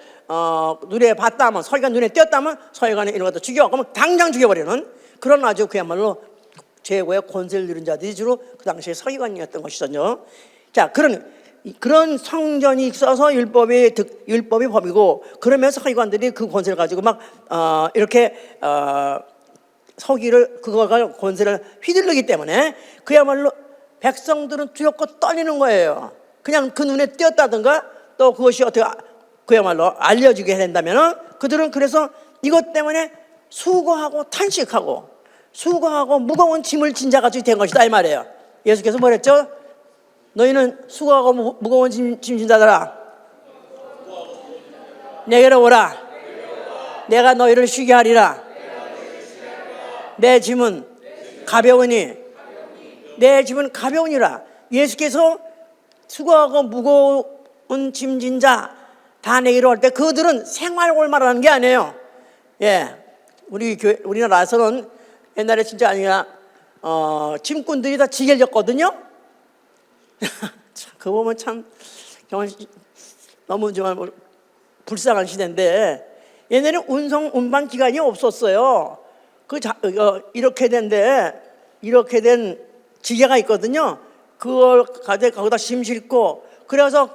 눈에 봤다 하면, 서기관 눈에 띄었다 하면 서기관이 이런 것도 죽여, 그러면 당장 죽여버리는 그런 아주 그야말로 최고의 권세를 누린 자들이 주로 그 당시에 서기관이었던 것이죠. 자, 그런 성전이 있어서 율법이 법이고, 그러면서 서기관들이 그 권세를 가지고 막 이렇게 서기를, 그거가 권세를 휘둘르기 때문에 그야말로 백성들은 두렵고 떨리는 거예요. 그냥 그 눈에 띄었다든가 또 그것이 어떻게 그야말로 알려지게 된다면은 그들은 그래서 이것 때문에 수고하고 탄식하고 수고하고 무거운 짐을 진 자같이 된 것이다 이 말이에요. 예수께서 뭐랬죠? 너희는 수고하고 무거운 짐 진 자들아, 내게로 오라. 내가 너희를 쉬게 하리라. 내 짐은 가벼우니, 내 짐은 가벼우니라. 예수께서 수고하고 무거운 짐 진 자 다 내기로 할 때 그들은 생활을 말하는 게 아니에요. 예, 우리나라에서는 옛날에 진짜 아니라 짐꾼들이 다 지게를 졌거든요. 그거 보면 참 정말 너무 정말 불쌍한 시대인데, 옛날에는 운반 기간이 없었어요. 이렇게 된 지게가 있거든요. 그걸 거기다 짐 싣고, 그래서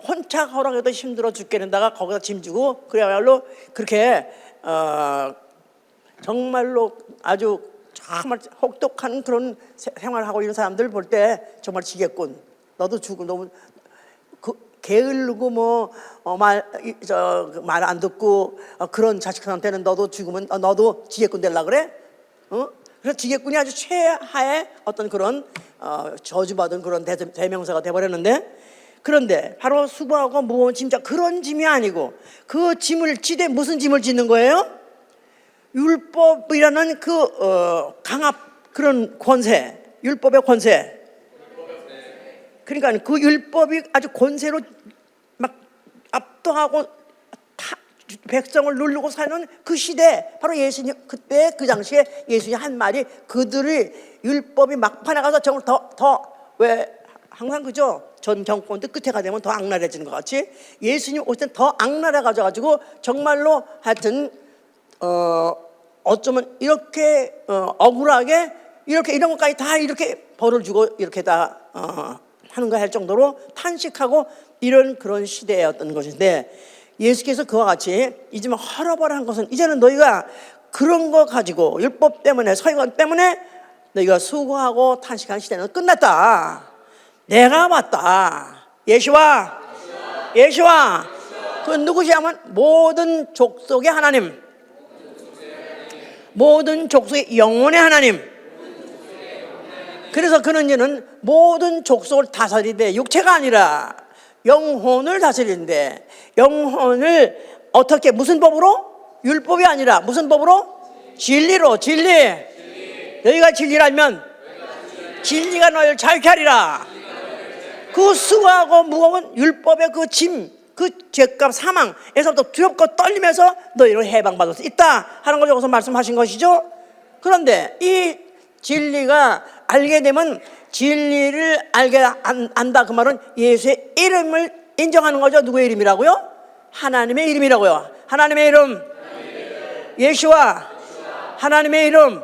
혼자 걸어가기도 힘들어 죽겠는다가 거기다 짐 주고, 그야말로 그렇게 정말로 아주 정말 혹독한 그런 생활을 하고 있는 사람들 볼 때 정말 지겠군. 너도 죽고, 너무 게으르고 말 안 듣고 그런 자식한테는 너도 죽으면 너도 지게꾼 되려고 그래? 그래서 지게꾼이 아주 최하의 어떤 그런 저주받은 그런 대명사가 돼버렸는데, 그런데 바로 수고하고 무거운 짐자, 그런 짐이 아니고 그 짐을 지되 무슨 짐을 짓는 거예요? 율법이라는 그런 권세, 율법의 권세. 그러니까 그 율법이 아주 권세로 막 압도하고 백성을 누르고 사는 그 시대, 바로 예수님, 그때 그 당시에 예수님 한 말이, 그들이 율법이 막판에 가서 정말 왜 항상 그죠? 전 정권도 끝에가 되면 더 악랄해지는 것 같이, 예수님 올 땐 더 악랄해 가지고 정말로 하여튼 어쩌면 이렇게 억울하게 이렇게 이런 것까지 다 이렇게 벌을 주고 이렇게 다 하는 거 할 정도로 탄식하고 이런 그런 시대였던 것인데, 예수께서 그와 같이 이제 허러벌한 것은, 이제는 너희가 그런 거 가지고 율법 때문에, 서기관 때문에 너희가 수고하고 탄식한 시대는 끝났다. 내가 왔다. 예수와 그 누구시냐면 모든 족속의 하나님, 모든 족속의 영혼의 하나님. 그래서 그는 이제는 모든 족속을 다스리되, 육체가 아니라 영혼을 다스리는데, 영혼을 어떻게, 무슨 법으로? 율법이 아니라 무슨 법으로? 진리로. 너희가 진리를 알면 진리가 너희를 자유케 하리라. 그 수고하고 무거운 율법의 그 짐, 그 죄값 사망에서부터 두렵고 떨리면서 너희를 해방받을 수 있다 하는 걸 여기서 말씀하신 것이죠. 그런데 이 진리가 알게 되면, 진리를 알게 안다 그 말은 예수의 이름을 인정하는 거죠. 누구의 이름이라고요? 하나님의 이름이라고요. 하나님의 이름, 예수와 하나님의 이름,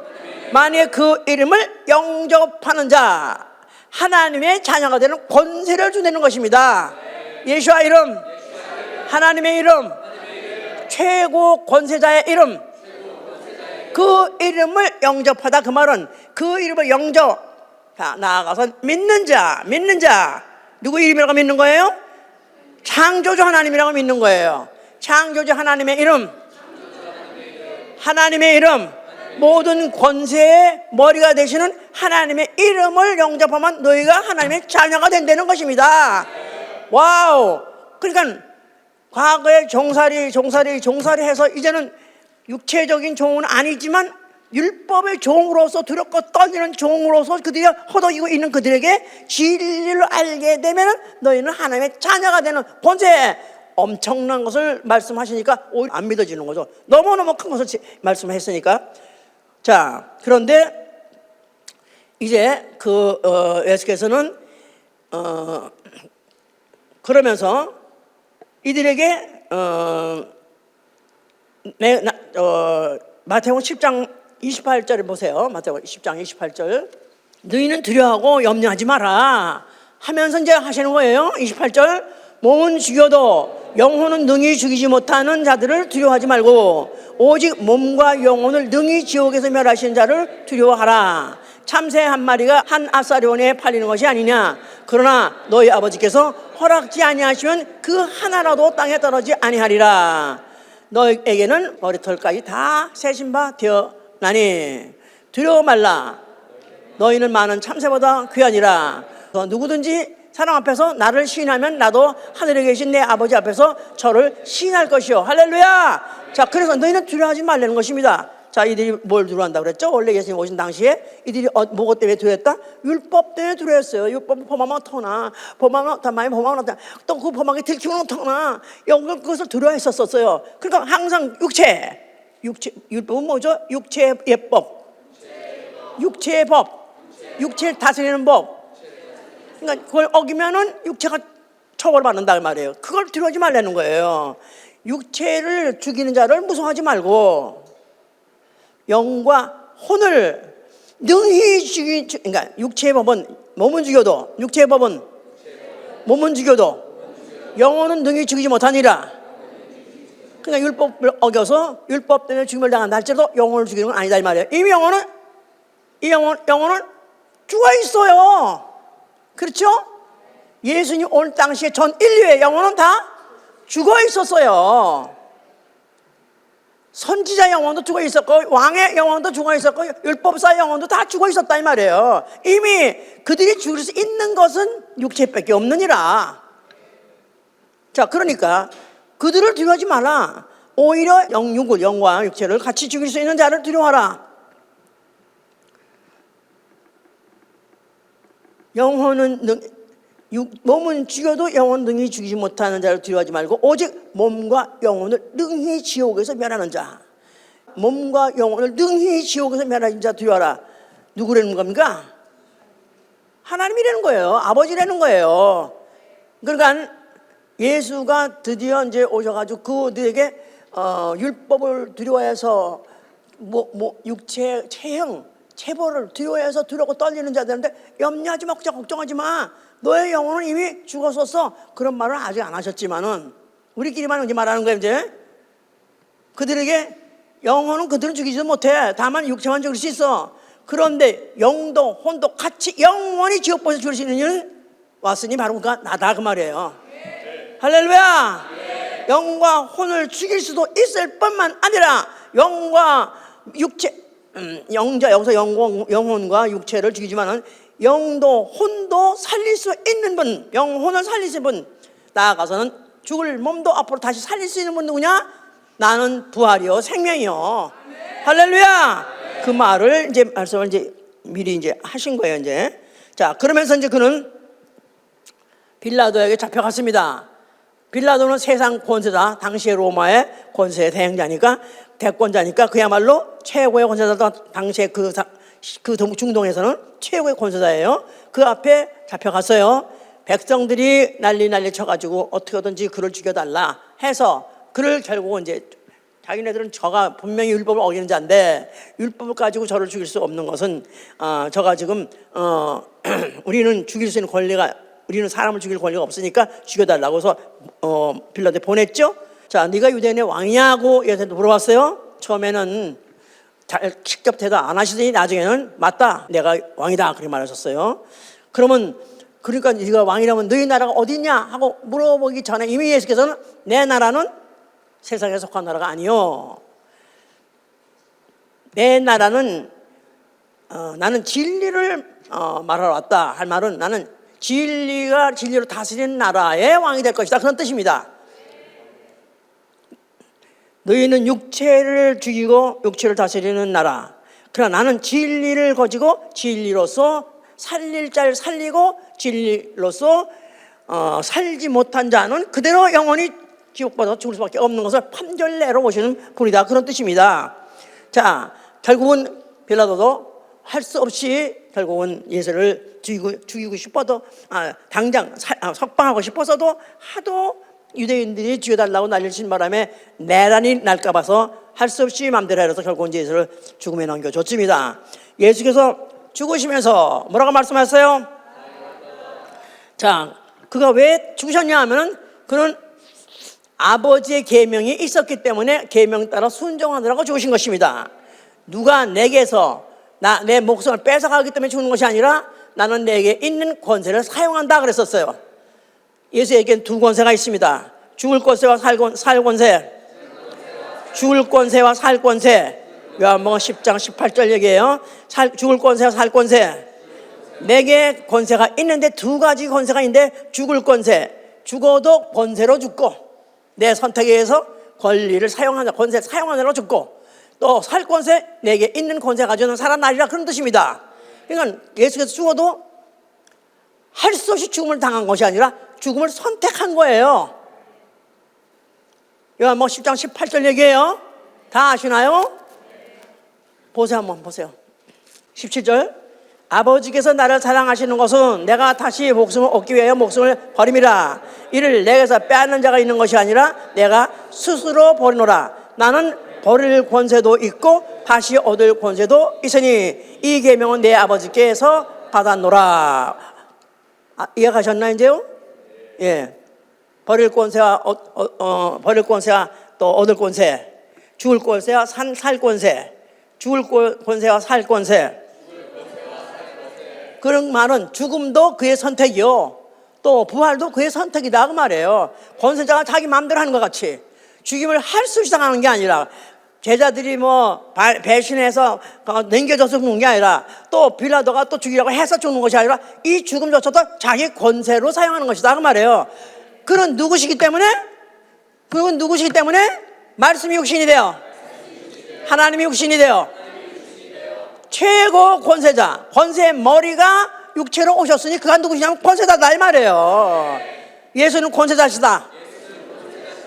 만약에 그 이름을 영접하는 자, 하나님의 자녀가 되는 권세를 주는 것입니다. 예수와 이름, 하나님의 이름, 최고 권세자의 이름, 그 이름을 영접하다 그 말은 그 이름을 나아가서 믿는 자, 누구 이름이라고 믿는 거예요? 창조주 하나님이라고 믿는 거예요. 창조주 하나님의 이름, 하나님의 이름, 모든 권세의 머리가 되시는 하나님의 이름을 영접하면 너희가 하나님의 자녀가 된다는 것입니다. 와우. 그러니까 과거에 종살이 해서 이제는 육체적인 종은 아니지만 율법의 종으로서, 두렵고 떨리는 종으로서 그들이 허덕이고 있는 그들에게 진리를 알게 되면 너희는 하나님의 자녀가 되는 권세, 엄청난 것을 말씀하시니까 오히려 안 믿어지는 거죠. 너무너무 큰 것을 말씀했으니까. 자, 그런데 이제 예수께서는 그러면서 이들에게 마태복음 10장 28절을 보세요. 마태복음 10장 28절. 너희는 두려워하고 염려하지 마라 하면서 이제 하시는 거예요. 28절. 몸은 죽여도 영혼은 능히 죽이지 못하는 자들을 두려워하지 말고 오직 몸과 영혼을 능히 지옥에서 멸하시는 자를 두려워하라. 참새 한 마리가 한 아사리온에 팔리는 것이 아니냐. 그러나 너희 아버지께서 허락지 아니하시면 그 하나라도 땅에 떨어지지 아니하리라. 너희에게는 머리털까지 다 세신 바 되었나니 두려워 말라. 너희는 많은 참새보다 귀하니라. 누구든지 사람 앞에서 나를 시인하면 나도 하늘에 계신 내 아버지 앞에서 저를 시인할 것이요. 할렐루야. 자, 그래서 너희는 두려워하지 말라는 것입니다. 자, 이들이 뭘 두려워한다고 그랬죠? 원래 예수님 오신 당시에 이들이 뭐가 때문에 두려웠다? 율법 때문에 두려웠어요. 율법 범하면 어떡하나, 범하면 많이 범하면 어떡하나, 또 그 범하게 들키면 어떡하나, 영광 그것을 두려워했었어요. 그러니까 항상 율법은 뭐죠? 육체의 예법, 육체의 법, 육체를 다스리는 법. 그러니까 그걸 어기면은 육체가 처벌받는다 그 말이에요. 그걸 두려워하지 말라는 거예요. 육체를 죽이는 자를 무서워하지 말고 영과 혼을 능히 그러니까 육체의 법은 몸은 죽여도, 육체의 법은 몸은 죽여도 영혼은 능히 죽이지 못하니라. 그러니까 율법을 어겨서 율법 때문에 죽임을 당한다 할지라도 영혼을 죽이는 건 아니다 이 말이에요. 이미 영혼은 죽어 있어요. 그렇죠? 예수님 올 당시에 전 인류의 영혼은 다 죽어 있었어요. 선지자 영혼도 죽어 있었고 왕의 영혼도 죽어 있었고 율법사 영혼도 다 죽어 있었다 이 말이에요. 이미 그들이 죽을 수 있는 것은 육체밖에 없느니라. 자, 그러니까 그들을 두려워하지 마라. 오히려 영과 육체를 같이 죽일 수 있는 자를 두려워하라. 몸은 죽여도 영혼 능히 죽이지 못하는 자를 두려워하지 말고 오직 몸과 영혼을 능히 지옥에서 멸하는 자. 몸과 영혼을 능히 지옥에서 멸하는 자 두려워하라. 누구라는 겁니까? 하나님이라는 거예요. 아버지라는 거예요. 그러니까 예수가 드디어 이제 오셔가지고 그들에게 율법을 두려워해서 육체 체형 체벌을 두려워해서 두려고 떨리는 자들인데 염려하지 마, 걱정하지 마. 너의 영혼은 이미 죽었었어. 그런 말을 아직 안 하셨지만은 우리끼리만 이제 말하는 거예요. 이제 그들에게 영혼은 그들은 죽이지도 못해. 다만 육체만 죽일 수 있어. 그런데 영도 혼도 같이 영원히 지옥불에서 죽일 수 있는 이는 왔으니 바로 나다 그 말이에요. 할렐루야. 영과 혼을 죽일 수도 있을 뿐만 아니라 영과 육체 여기서 영혼과 육체를 죽이지만은 영도 혼도 살릴 수 있는 분, 영혼을 살릴 수 있는 분, 나아가서는 죽을 몸도 앞으로 다시 살릴 수 있는 분 누구냐? 나는 부활이요 생명이요. 할렐루야. 그 말을 이제 말씀을 이제 미리 이제 하신 거예요. 이제 자, 그러면서 이제 그는 빌라도에게 잡혀갔습니다. 빌라도는 세상 권세자, 당시의 로마의 권세의 대행자니까, 대권자니까 그야말로 최고의 권세자다. 당시에 그 중동에서는 최고의 권세자예요. 그 앞에 잡혀갔어요. 백성들이 난리 쳐가지고 어떻게든지 그를 죽여달라 해서 그를 결국은 이제 자기네들은 저가 분명히 율법을 어기는 자인데 율법을 가지고 저를 죽일 수 없는 것은 저가 지금 우리는 죽일 수 있는 권리가, 우리는 사람을 죽일 권리가 없으니까 죽여달라고 해서 빌라도에 보냈죠. 자, 네가 유대인의 왕이냐고 예수한테 물어봤어요. 처음에는 잘 직접 대답 안 하시더니 나중에는 맞다, 내가 왕이다 그렇게 말하셨어요. 그러면 그러니까 네가 왕이라면 너희 나라가 어디 있냐 하고 물어보기 전에 이미 예수께서는 내 나라는 세상에 속한 나라가 아니요, 내 나라는 나는 진리를 말하러 왔다 할 말은 나는 진리로 다스리는 나라의 왕이 될 것이다 그런 뜻입니다. 너희는 육체를 죽이고 육체를 다스리는 나라, 그러나 나는 진리를 가지고 진리로서 살릴 자를 살리고 진리로서 살지 못한 자는 그대로 영원히 지옥받아서 죽을 수밖에 없는 것을 판결내러 오시는 분이다 그런 뜻입니다. 자, 결국은 빌라도도 할 수 없이 결국은 예수를 죽이고 싶어도 당장 석방하고 싶어서도 하도 유대인들이 죽여달라고 난리를 친 바람에 내란이 날까 봐서 할 수 없이 마음대로 해서 결국 이제 예수를 죽음에 넘겨줬습니다. 예수께서 죽으시면서 뭐라고 말씀하셨어요? 자, 그가 왜 죽으셨냐 하면은 그는 아버지의 계명이 있었기 때문에 계명 따라 순종하느라고 죽으신 것입니다. 누가 내게서 내 목숨을 뺏어가기 때문에 죽는 것이 아니라 나는 내게 있는 권세를 사용한다 그랬었어요. 예수에게는 두 권세가 있습니다. 죽을 권세와 살 권세. 죽을 권세와 살 권세. 요한복음 10장 18절 얘기해요. 죽을 권세와 살 권세. 내게 권세가 있는데 두 가지 권세가 있는데 죽을 권세. 죽어도 권세로 죽고 내 선택에 의해서 권리를 사용하는 권세를 사용하느라고 죽고 또 살 권세 내게 있는 권세 가지고는 살아나리라 그런 뜻입니다. 그러니까 예수께서 죽어도 할 수 없이 죽음을 당한 것이 아니라 죽음을 선택한 거예요. 요한복음 10장 18절 얘기해요. 다 아시나요? 보세요, 한번 보세요. 17절. 아버지께서 나를 사랑하시는 것은 내가 다시 목숨을 얻기 위하여 목숨을 버림이라. 이를 내게서 빼앗는 자가 있는 것이 아니라 내가 스스로 버리노라. 나는 버릴 권세도 있고 다시 얻을 권세도 있으니 이 계명은 내 아버지께서 받았노라. 이해가셨나요 이제요? 예. 버릴 권세와 버릴 권세와 또 얻을 권세, 죽을 권세와 살 권세, 죽을 권세와 살 권세. 그런 말은 죽음도 그의 선택이요, 또 부활도 그의 선택이다 그 말이에요. 권세자가 자기 마음대로 하는 것 같이 죽임을 할 수 없이 당하는 게 아니라 제자들이 뭐 배신해서 넘겨져서 죽는 게 아니라 또 빌라도가 또 죽이라고 해서 죽는 것이 아니라 이 죽음조차도 자기 권세로 사용하는 것이다 그 말이에요. 그는 누구시기 때문에 말씀이 육신이 되어 하나님이 육신이 되어 최고 권세자, 권세의 머리가 육체로 오셨으니 그가 누구시냐면 권세자다 이 말이에요. 예수는 권세자시다.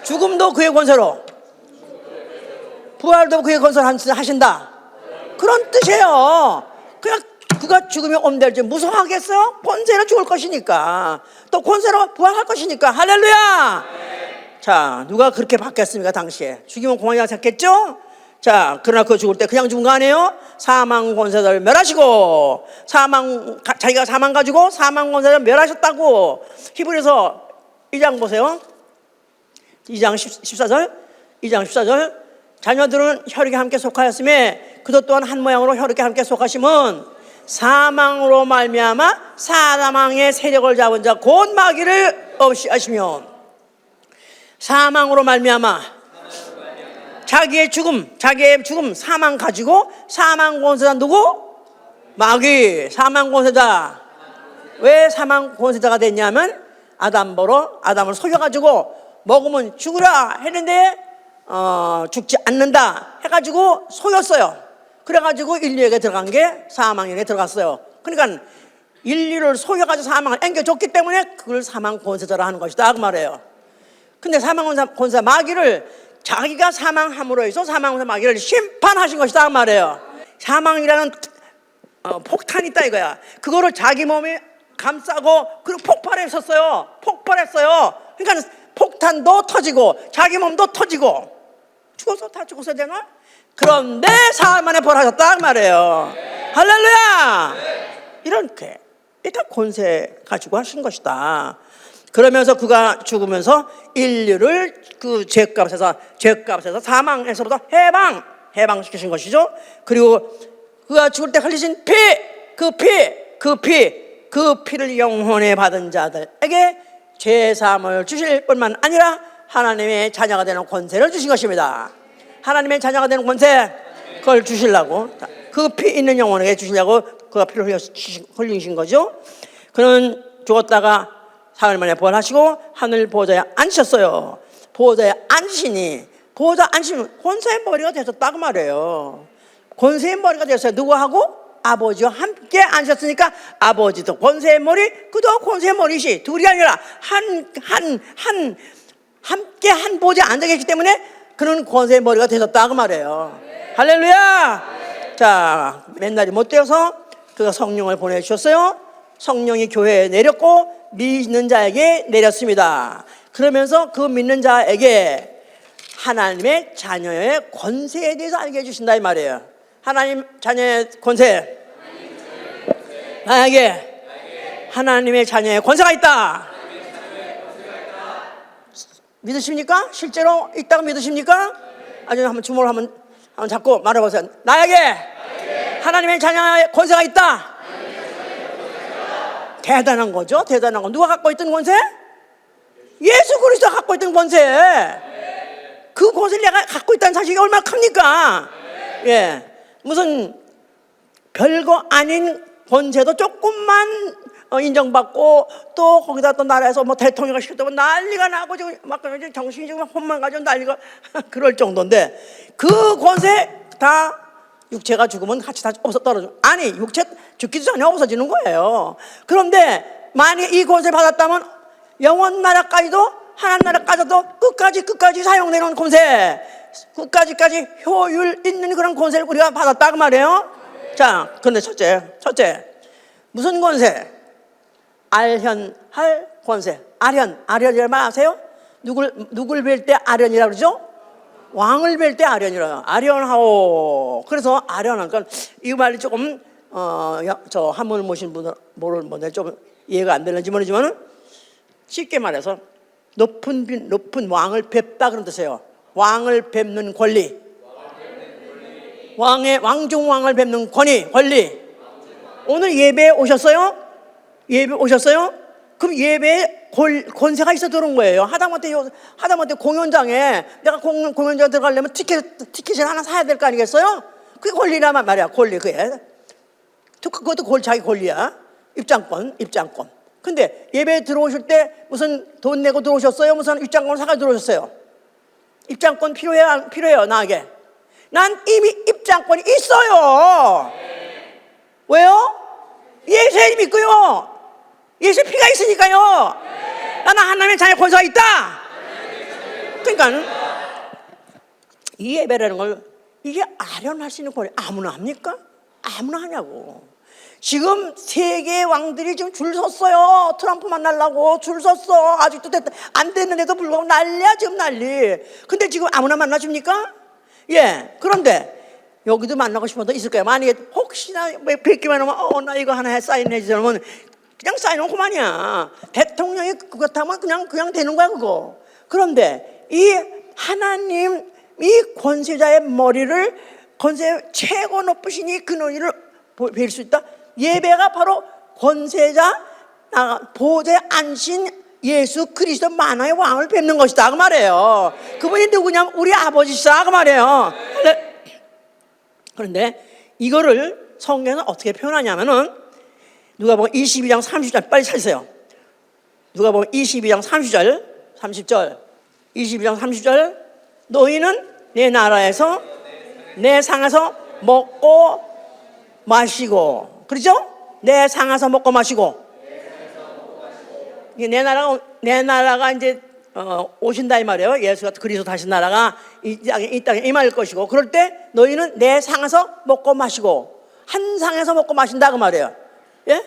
죽음도 그의 권세로, 부활도 그의 권세로 하신다 그런 뜻이에요. 그냥 그가 죽음이 온달지 무서워하겠어요? 권세로 죽을 것이니까, 또 권세로 부활할 것이니까. 할렐루야. 자, 누가 그렇게 받겠습니까? 당시에 죽이면 공항이라 생각했죠? 자, 그러나 그 죽을 때 그냥 죽은 거 아니에요? 사망 권세자를 멸하시고, 자기가 사망 가지고 사망 권세자를 멸하셨다고. 히브리서 2장 보세요. 2장 14절. 자녀들은 혈육에 함께 속하였음에 그도 또한 한 모양으로 혈육에 함께 속하심은 사망으로 말미암아 사망의 세력을 잡은 자 곧 마귀를 없이 하시며, 사망으로 말미암아 자기의 죽음 사망 가지고 사망 권세자 누구? 마귀. 사망 권세자. 왜 사망 권세자가 됐냐면 아담을 속여가지고 먹으면 죽으라 했는데 죽지 않는다 해가지고 속였어요. 그래가지고 인류에게 들어간 게 사망에게 들어갔어요. 그러니까 인류를 속여가지고 사망을 앵겨줬기 때문에 그걸 사망 권세자라 하는 것이다 그 말이에요. 근데 사망 권세자 마귀를 자기가 사망함으로 해서 사망 권세자 마귀를 심판하신 것이다 그 말이에요. 사망이라는 폭탄이 있다 이거야. 그거를 자기 몸에 감싸고 그리고 폭발했어요. 그러니까 폭탄도 터지고 자기 몸도 터지고 다 죽어서 되나? 그런데 사흘 만에 벌하셨다 그 말이에요. 할렐루야. 이렇게 일단 권세 가지고 하신 것이다. 그러면서 그가 죽으면서 인류를 그 죄값에서 사망에서부터 해방시키신 것이죠. 그리고 그가 죽을 때 흘리신 그 피를 영혼에 받은 자들에게 죄사함을 주실 뿐만 아니라 하나님의 자녀가 되는 권세를 주신 것입니다. 하나님의 자녀가 되는 권세, 그걸 주시려고, 그 피 있는 영혼에게 주시려고 그가 피를 흘리신 거죠. 그는 죽었다가 사흘 만에 부활하시고 하늘 보좌에 앉으셨어요. 보좌에 앉으시니, 보좌 앉으시면 권세의 머리가 되셨다 그 말이에요. 권세의 머리가 되셨어요. 누구하고? 아버지와 함께 앉으셨으니까 아버지도 권세의 머리, 그도 권세의 머리시, 둘이 아니라 함께 한 보좌에 앉아 계시기 때문에 그는 권세의 머리가 되셨다 그 말이에요. 할렐루야. 자, 맨날이 못 되어서 그가 성령을 보내주셨어요. 성령이 교회에 내렸고 믿는 자에게 내렸습니다. 그러면서 그 믿는 자에게 하나님의 자녀의 권세에 대해서 알게 해주신다 이 말이에요. 하나님 자녀의 권세, 나에게 하나님의 자녀의 권세가 있다. 믿으십니까? 실제로 있다고 믿으십니까? 아주 한번 주먹을 한번 잡고 말해보세요. 나에게 하나님의 자녀의 권세가 있다. 대단한 거죠. 대단한 거. 누가 갖고 있던 권세? 예수 그리스도가 갖고 있던 권세. 그 권세를 내가 갖고 있다는 사실이 얼마나 큽니까? 예, 무슨 별거 아닌 권세도 조금만 인정받고 또 거기다 또 나라에서 뭐 대통령을 시켰다고 난리가 나고 지금 막 정신이 지금 혼만 가지고 난리가 그럴 정도인데 그 권세 다 육체가 죽으면 같이 다 떨어져. 아니 육체 죽기도 전에 없어지는 거예요. 그런데 만약 이 권세 받았다면 영원 나라까지도 하나님 나라까지도 끝까지 사용되는 권세, 끝까지 효율 있는 그런 권세를 우리가 받았다 그 말이에요. 자, 그런데 첫째 무슨 권세? 알현할 권세. 아련이라고 아세요? 누굴 뵐 때 아련이라고 그러죠? 왕을 뵐 때 아련이라고. 아련하오. 그래서 아련하니까 이 말이 조금 저 한번 모신 분들 모르는 분들 좀 이해가 안 되는지 모르지만은 쉽게 말해서 높은 왕을 뵙다 그런 뜻이에요. 왕을 뵙는 권리. 왕중왕을 뵙는 권리. 오늘 예배에 오셨어요? 그럼 예배에 권세가 있어 들어온 거예요. 하다못해 공연장에 내가 공연장 들어가려면 티켓을 하나 사야 될 거 아니겠어요? 그게 권리란 말이야. 권리 그게. 그것도 자기 권리야. 입장권. 근데 예배에 들어오실 때 무슨 돈 내고 들어오셨어요? 무슨 입장권을 사가 들어오셨어요? 입장권 필요해요 나에게. 난 이미 입장권이 있어요. 왜요? 예수를 믿고요. 예수 피가 있으니까요. 나는 하나님의 자녀의 권세가 있다. 그러니까 이 예배라는 걸 이게 아련할 수 있는 권리 아무나 합니까? 아무나 하냐고. 지금 세계 왕들이 지금 줄 섰어요. 트럼프 만나려고 줄 섰어. 아직도 안 됐는데도 불구하고 난리야 지금 난리. 근데 지금 아무나 만나줍니까? 예. 그런데 여기도 만나고 싶어도 있을 거예요. 만약에 혹시나 뵙기만 하면 나 이거 하나 사인해 주세요 하면 그냥 사인하면 그만이야. 대통령이 그렇다면 그냥 되는 거야 그거. 그런데 이 하나님 이 권세자의 머리를 권세 최고 높으시니 그 너희를 뵐 수 있다. 예배가 바로 권세자 보좌에 앉으신 예수 그리스도 만화의 왕을 뵙는 것이다 그 말이에요. 그분이 누구냐면 우리 아버지시다 그 말이에요. 그런데 이거를 성경은 어떻게 표현하냐면은 누가복음 22장 30절 빨리 찾으세요. 누가복음 22장 30절 22장 30절 너희는 내 나라에서 내 상에서 먹고 마시고 그렇죠? 내 상에서 먹고 마시고 내 나라가 이제 오신다 이 말이에요. 예수가 그리스도 다신 나라가 이 땅에 임할 것이고 그럴 때 너희는 내 상에서 먹고 마시고 한 상에서 먹고 마신다 그 말이에요. 예?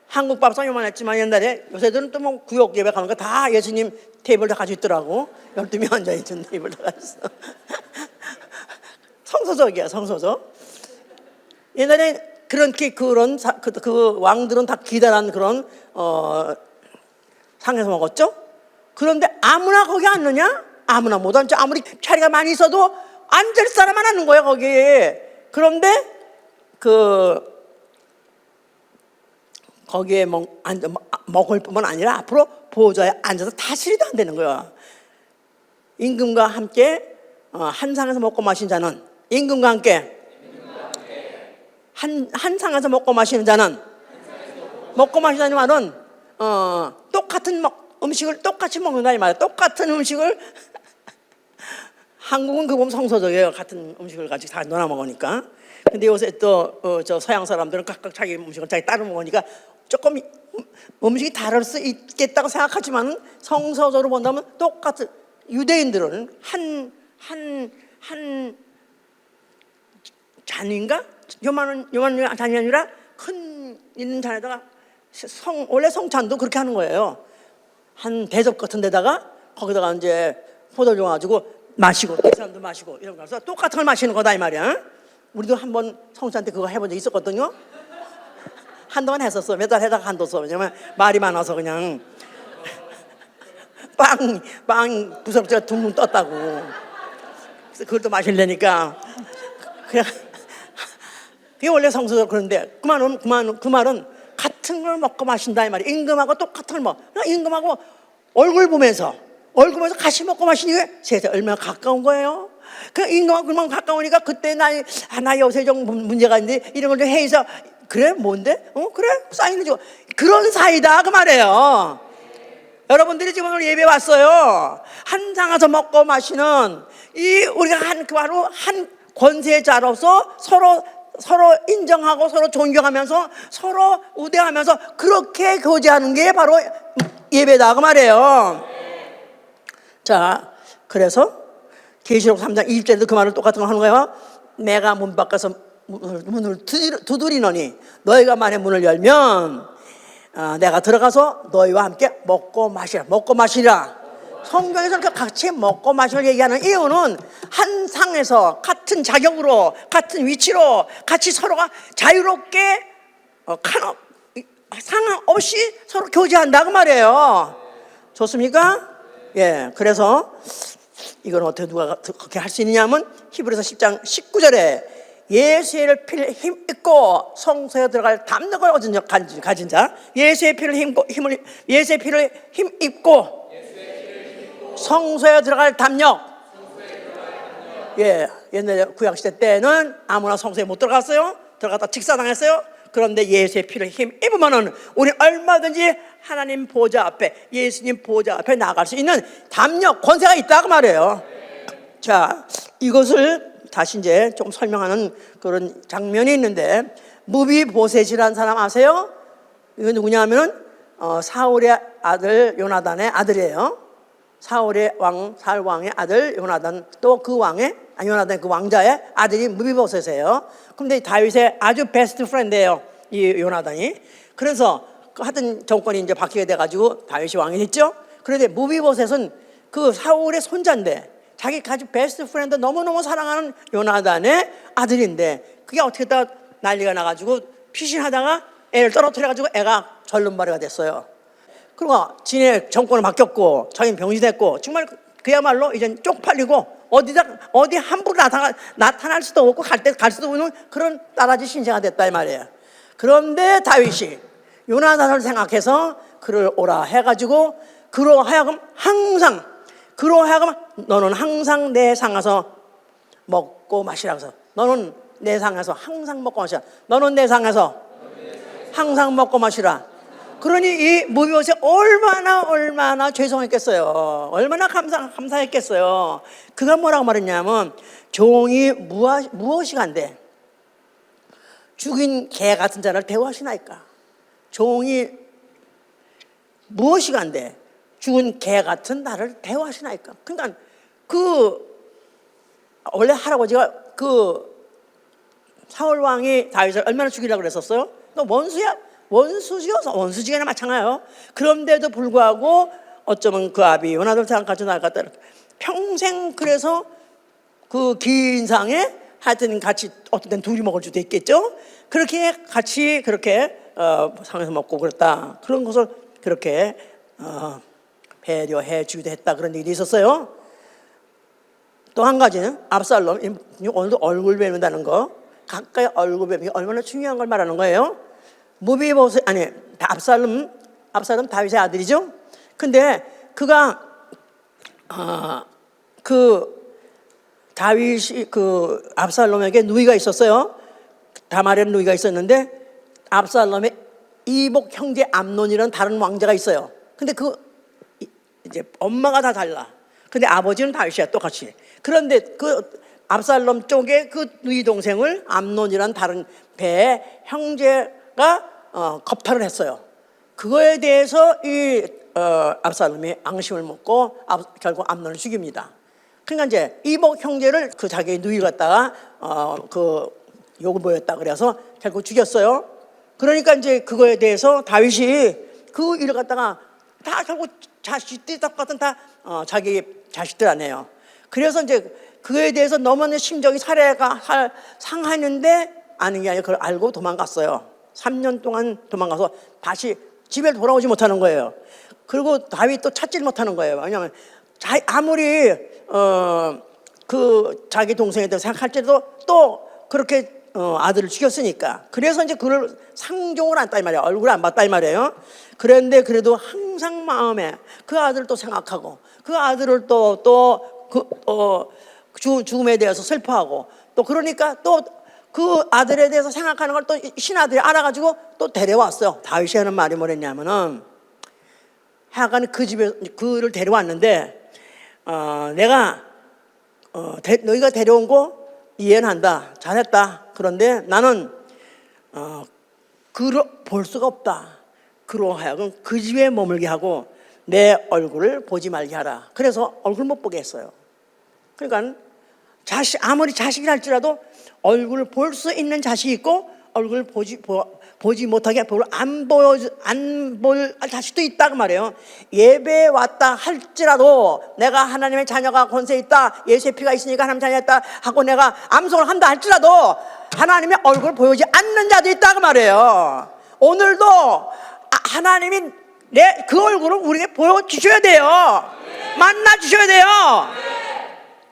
한국 밥상 요만했지만 옛날에 요새들은 또 뭐 구역 예배 가는 거 다 예수님 테이블 다 가지고 있더라고. 12명 앉아있는 테이블 다 가지고 있어. 성서적이야 성서적. 옛날에 그 왕들은 다 기다란 그런 상에서 먹었죠. 그런데 아무나 거기 앉느냐? 아무나 못 앉죠. 아무리 자리가 많이 있어도 앉을 사람만 앉는 거예요 거기에. 그런데 거기에 먹을 뿐만 아니라 앞으로 보좌에 앉아서 다스리도 안 되는 거예요. 임금과 함께 한 상에서 먹고 마신 자는 임금과 함께 한 상에서 먹고 마시는 자는 먹고 마시다는 말은 똑같은 음식을 똑같이 먹는다 이 말이에요. 똑같은 음식을 한국은 그거 성서적이에요. 같은 음식을 같이 다 넣어 먹으니까. 근데 요새 또 저 서양 사람들은 각각 자기 음식을 자기 따로 먹으니까 조금 음식이 다를 수 있겠다고 생각하지만 성서적으로 본다면 똑같은 유대인들은 한 잔인가? 요만한 잔이 아니라 큰 있는 잔에다가 원래 성찬도 그렇게 하는 거예요. 한 대접 같은 데다가 거기다가 이제 포도주 가지고 마시고 그 사람도 마시고 이런 거서 똑같은 걸 마시는 거다 이 말이야. 우리도 한번 성수한테 그거 해본 적 있었거든요. 한동안 했었어. 몇 달 해다가 한뒀어. 왜냐면 말이 많아서 그냥 빵 부석지가 둥둥 떴다고. 그래서 그걸 또 마시려니까 그냥 그게 원래 성수도 그런데 그 말은 같은 걸 먹고 마신다 이 말이야. 임금하고 똑같은 걸 먹어. 임금하고 얼굴 보면서 같이 먹고 마시니 세상에 얼마나 가까운 거예요. 그 임금하고 그만 가까우니까 그때 나 요새 좀 문제가 있는데 이런 걸 좀 해서 그래 뭔데? 그래 사인해 줘. 그런 사이다 그 말이에요. 여러분들이 지금 오늘 예배 왔어요. 한 상에서 먹고 마시는 우리가 바로 한 권세자로서 서로 인정하고 서로 존경하면서 서로 우대하면서 그렇게 교제하는 게 바로 예배다 그 말이에요. 자, 그래서 계시록 3장 20절에도 그 말을 똑같은 거 하는 거예요. 내가 문 밖에서 문을 두드리노니 너희가 만약 문을 열면 내가 들어가서 너희와 함께 먹고 마시라. 성경에서 이렇게 같이 먹고 마시를 얘기하는 이유는 한 상에서 같은 자격으로 같은 위치로 같이 서로가 자유롭게 상관없이 서로 교제한다 그 말이에요. 좋습니까? 예, 그래서 이건 어떻게 누가 그렇게 할 수 있느냐면 히브리서 10장 19절에 예수의 피를 힘입고 성소에 들어갈 담력을 가진 자, 예수의 피를 힘입고 성소에 들어갈 담력. 예, 옛날 구약시대 때는 아무나 성소에 못 들어갔어요. 들어갔다 직사당했어요. 그런데 예수의 피를 힘입으면은 우리 얼마든지 하나님 보좌 앞에, 예수님 보좌 앞에 나갈 수 있는 담력, 권세가 있다고 말해요. 자, 이것을 다시 이제 좀 설명하는 그런 장면이 있는데, 무비보셋이라는 사람 아세요? 이건 누구냐 하면은 사울의 아들 요나단의 아들이에요. 사울 왕의 아들 요나단, 또 그 요나단 그 왕자의 아들이 무비보셋이에요. 근데 다윗의 아주 베스트 프렌드예요, 이 요나단이. 그래서 하여튼 정권이 이제 바뀌게 돼가지고 다윗이 왕이 됐죠. 그런데 무비보셋은 그 사울의 손자인데 자기 아주 베스트 프렌드 너무너무 사랑하는 요나단의 아들인데 그게 어떻게 다 난리가 나가지고 피신하다가 애를 떨어뜨려가지고 애가 절름발이가 됐어요. 그리고 지네 정권을 바뀌었고 자기는 병신됐고 정말 그야말로 이제 쪽팔리고 어디 함부로 나타날 수도 없고 갈 수도 없는 그런 따라지 신세가 됐다 이 말이에요. 그런데 다윗이 요나단을 생각해서 그를 오라 해가지고 그로 하여금 너는 항상 내 상에서 먹고 마시라. 그래서 너는 내 상에서 항상 먹고 마시라. 너는 내 상에서 항상 먹고 마시라. 그러니 이 무비보셋이 얼마나 죄송했겠어요. 얼마나 감사했겠어요. 그가 뭐라고 말했냐면 종이 무엇이 간대 죽인 개 같은 자를 대우하시나이까. 종이 무엇이 간대 죽은 개 같은 나를 대우하시나이까. 그러니까 원래 할아버지가 사울 왕이 다윗을 얼마나 죽이려고 그랬었어요? 너 원수야? 원수지간에 마찬가지예요. 그런데도 불구하고 어쩌면 그 아비 요나단 생각까지 나갔다. 평생 그래서 그 긴 상에 하여튼 같이 어떤 때는 둘이 먹을 수도 있겠죠. 그렇게 같이 그렇게 상에서 먹고 그랬다. 그런 것을 그렇게 배려해 주기도 했다. 그런 얘기도 있었어요. 또 한 가지는 압살롬, 오늘도 얼굴 뵈는다는 거, 가까이 얼굴 뵈는 게 얼마나 중요한 걸 말하는 거예요. 압살롬 다윗의 아들이죠. 근데 그가 다윗이 압살롬에게 누이가 있었어요. 다말의 누이가 있었는데 압살롬의 이복 형제 암논이라는 다른 왕자가 있어요. 근데 이제 엄마가 다 달라. 근데 아버지는 다윗이야 똑같이. 그런데 압살롬 쪽에 그 누이 동생을 암논이라는 다른 배의 형제가 겁탈을 했어요. 그거에 대해서 압살롬이 앙심을 먹고 결국 암논을 죽입니다. 그러니까 이제 이복 형제를 자기의 누이 갖다가 욕을 보였다 그래서 결국 죽였어요. 그러니까 이제 그거에 대해서 다윗이 그 일을 갖다가 다 결국 자식들이 똑같은 다 자기 자식들 아니에요. 그래서 이제 그에 대해서 너무 심정이 상하는데 아는 게 아니라 그걸 알고 도망갔어요. 3년 동안 도망가서 다시 집에 돌아오지 못하는 거예요. 그리고 다윗도 찾질 못하는 거예요. 왜냐하면 아무리 그 자기 동생에 대해서 생각할지라도 또 그렇게 아들을 죽였으니까. 그래서 이제 그를 상종을 안 했다 이 말이에요. 얼굴을 안 봤다 이 말이에요. 그런데 그래도 항상 마음에 그 아들을 또 생각하고 그 아들을 죽음에 대해서 슬퍼하고 또 그러니까 또 그 아들에 대해서 생각하는 걸 또 신하들이 알아가지고 또 데려왔어요. 다윗이 하는 말이 뭐랬냐면은 하여간 그 집에 그를 데려왔는데 내가 너희가 데려온 거 이해는 한다. 잘했다. 그런데 나는 그를 볼 수가 없다. 그로 하여금 그 집에 머물게 하고 내 얼굴을 보지 말게 하라. 그래서 얼굴 못 보게 했어요. 그러니까 아무리 자식이 할지라도 얼굴을 볼 수 있는 자식이 있고 얼굴을 보지 못하게 안 볼 자식도 있다 그 말이에요. 예배에 왔다 할지라도 내가 하나님의 자녀가 권세 있다, 예수의 피가 있으니까 하나님 자녀였다 하고 내가 암송을 한다 할지라도 하나님의 얼굴을 보이지 않는 자도 있다 그 말이에요. 오늘도 하나님이 그 얼굴을 우리에게 보여주셔야 돼요. 만나주셔야 돼요.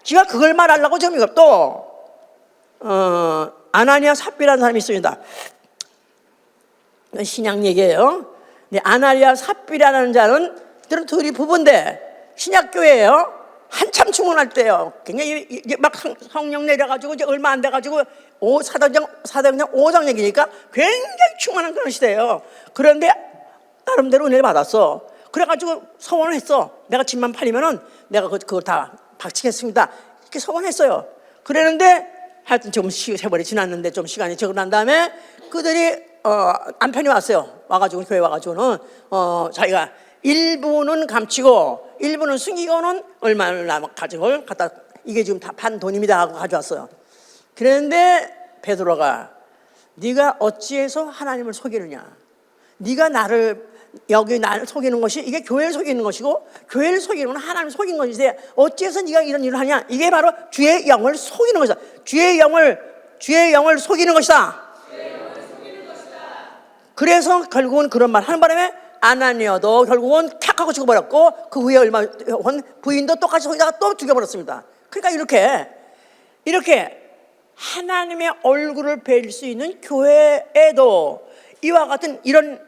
제가 그걸 말하려고 지금 이거 또 아나니아 삽비라는 사람이 있습니다. 신약 얘기예요. 아나니아 삽비라는 자는 둘이 부부인데 신약교회예요. 한참 충만할 때요. 굉장히 막 성령 내려가지고 이제 얼마 안 돼가지고 사도행전 5장 얘기니까 굉장히 충만한 그런 시대예요. 그런데 나름대로 은혜를 받았어. 그래가지고 서원을 했어. 내가 집만 팔리면은 내가 그걸 다 박치겠습니다. 이렇게 서원했어요. 그랬는데 하여튼 좀 세월이 지났는데 좀 시간이 지나고 난 다음에 그들이 남편이 왔어요. 와가지고 교회 와가지고는 자기가 일부는 감추고 일부는 숨기고는 얼마를 가지고 갖다 이게 지금 다 판 돈입니다 하고 가져왔어요. 그런데 베드로가 네가 어찌해서 하나님을 속이느냐? 네가 나를 속이는 것이 이게 교회를 속이는 것이고 교회를 속이는 건 하나님을 속인 것인데 어찌해서 네가 이런 일을 하냐? 이게 바로 주의 영을 속이는 것이다. 주의 영을 속이는 것이다. 그래서 결국은 그런 말 하는 바람에 아나니아도 결국은 탁하고 죽어버렸고 그 후에 얼마 부인도 똑같이 속이다가 또 죽여버렸습니다. 그러니까 이렇게 하나님의 얼굴을 뵐 수 있는 교회에도 이와 같은 이런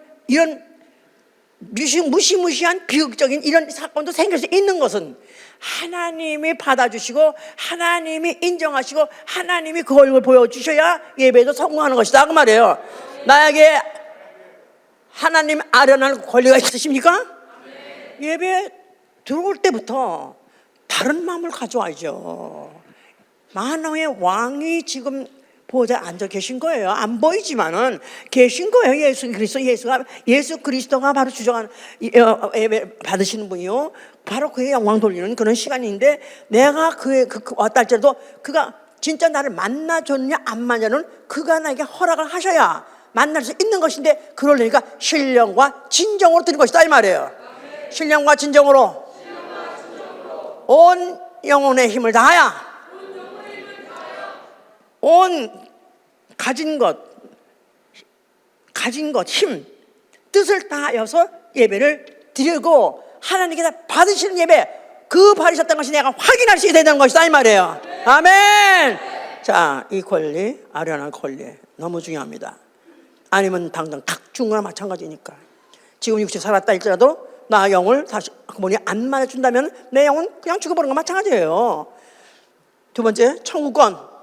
무시무시한 비극적인 이런 사건도 생길 수 있는 것은 하나님이 받아주시고 하나님이 인정하시고 하나님이 그 얼굴을 보여주셔야 예배도 성공하는 것이다 그 말이에요. 나에게 하나님 아련할 권리가 있으십니까? 예배 들어올 때부터 다른 마음을 가져와야죠. 만왕의 왕이 지금 보좌에 앉아 계신 거예요. 안 보이지만은 계신 거예요. 예수 그리스도가 바로 주장하는 예배 받으시는 분이요. 바로 그의 영광 돌리는 그런 시간인데 내가 그의 왔다 할지라도 그가 진짜 나를 만나줬냐 안 만나는 그가 나에게 허락을 하셔야 만날 수 있는 것인데 그러려니까 신령과 진정으로 드린 것이다 이 말이에요. 신령과 진정으로 온 영혼의 힘을 다하여 온 가진 것, 힘, 뜻을 다하여서 예배를 드리고 하나님께서 받으시는 예배, 그 받으셨던 것이 내가 확인할 수 있어야 되는 것이다 이 말이에요. 아멘. 자, 이 권리, 아련한 권리 너무 중요합니다. 아니면 당장 각중 거나 마찬가지니까. 지금 육체 살았다 할지라도 나 영을 다시 부모님 안 맞아준다면 내 영은 그냥 죽어버리는 거 마찬가지예요. 두 번째, 천국권.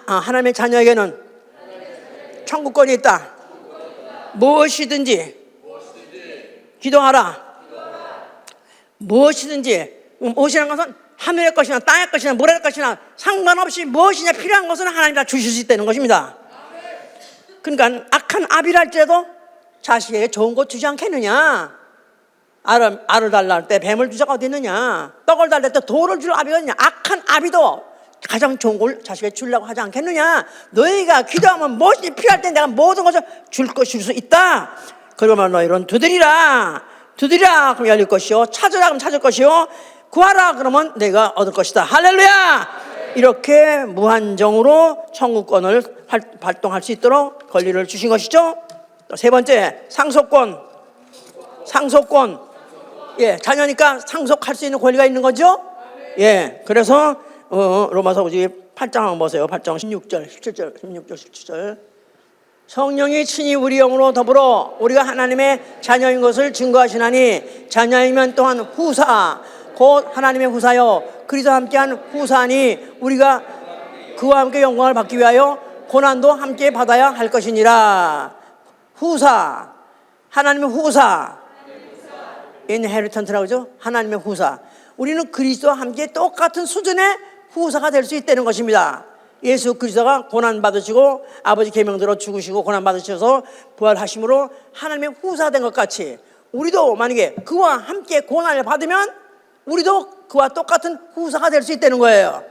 하나님의 자녀에게는 천국권이 있다. 무엇이든지 기도하라. 무엇이라는 것은 하늘의 것이나 땅의 것이나 모래의 것이나 상관없이 무엇이냐 필요한 것은 하나님이 다 주실 수 있다는 것입니다. 그러니까 악한 아비랄지라도 자식에게 좋은 것 주지 않겠느냐? 알을 달라 할 때 뱀을 주자가 어디 있느냐? 떡을 달랄 때 돌을 줄 아비가 있느냐? 악한 아비도 가장 좋은 걸 자식에게 주려고 하지 않겠느냐? 너희가 기도하면 무엇이 필요할 때 내가 모든 것을 줄 수 있다. 그러면 너희는 두드리라 그럼 열릴 것이요, 찾으라 그럼 찾을 것이요, 구하라 그러면 내가 얻을 것이다. 할렐루야. 이렇게 무한정으로 천국권을 발동할 수 있도록 권리를 주신 것이죠. 세 번째, 상속권. 예, 자녀니까 상속할 수 있는 권리가 있는 거죠. 예, 그래서 로마서 8장 한번 보세요. 8장 16절 17절. 성령이 친히 우리 영으로 더불어 우리가 하나님의 자녀인 것을 증거하시나니, 자녀이면 또한 후사 곧 하나님의 후사여 그리스도와 함께한 후사니, 우리가 그와 함께 영광을 받기 위하여 고난도 함께 받아야 할 것이니라. 후사, 하나님의 후사, 인헤리턴트라고 하죠. 하나님의 후사. 우리는 그리스도와 함께 똑같은 수준의 후사가 될 수 있다는 것입니다. 예수 그리스도가 고난 받으시고 아버지 계명대로 죽으시고 고난 받으셔서 부활하심으로 하나님의 후사가 된 것 같이, 우리도 만약에 그와 함께 고난을 받으면 우리도 그와 똑같은 후사가 될 수 있다는 거예요.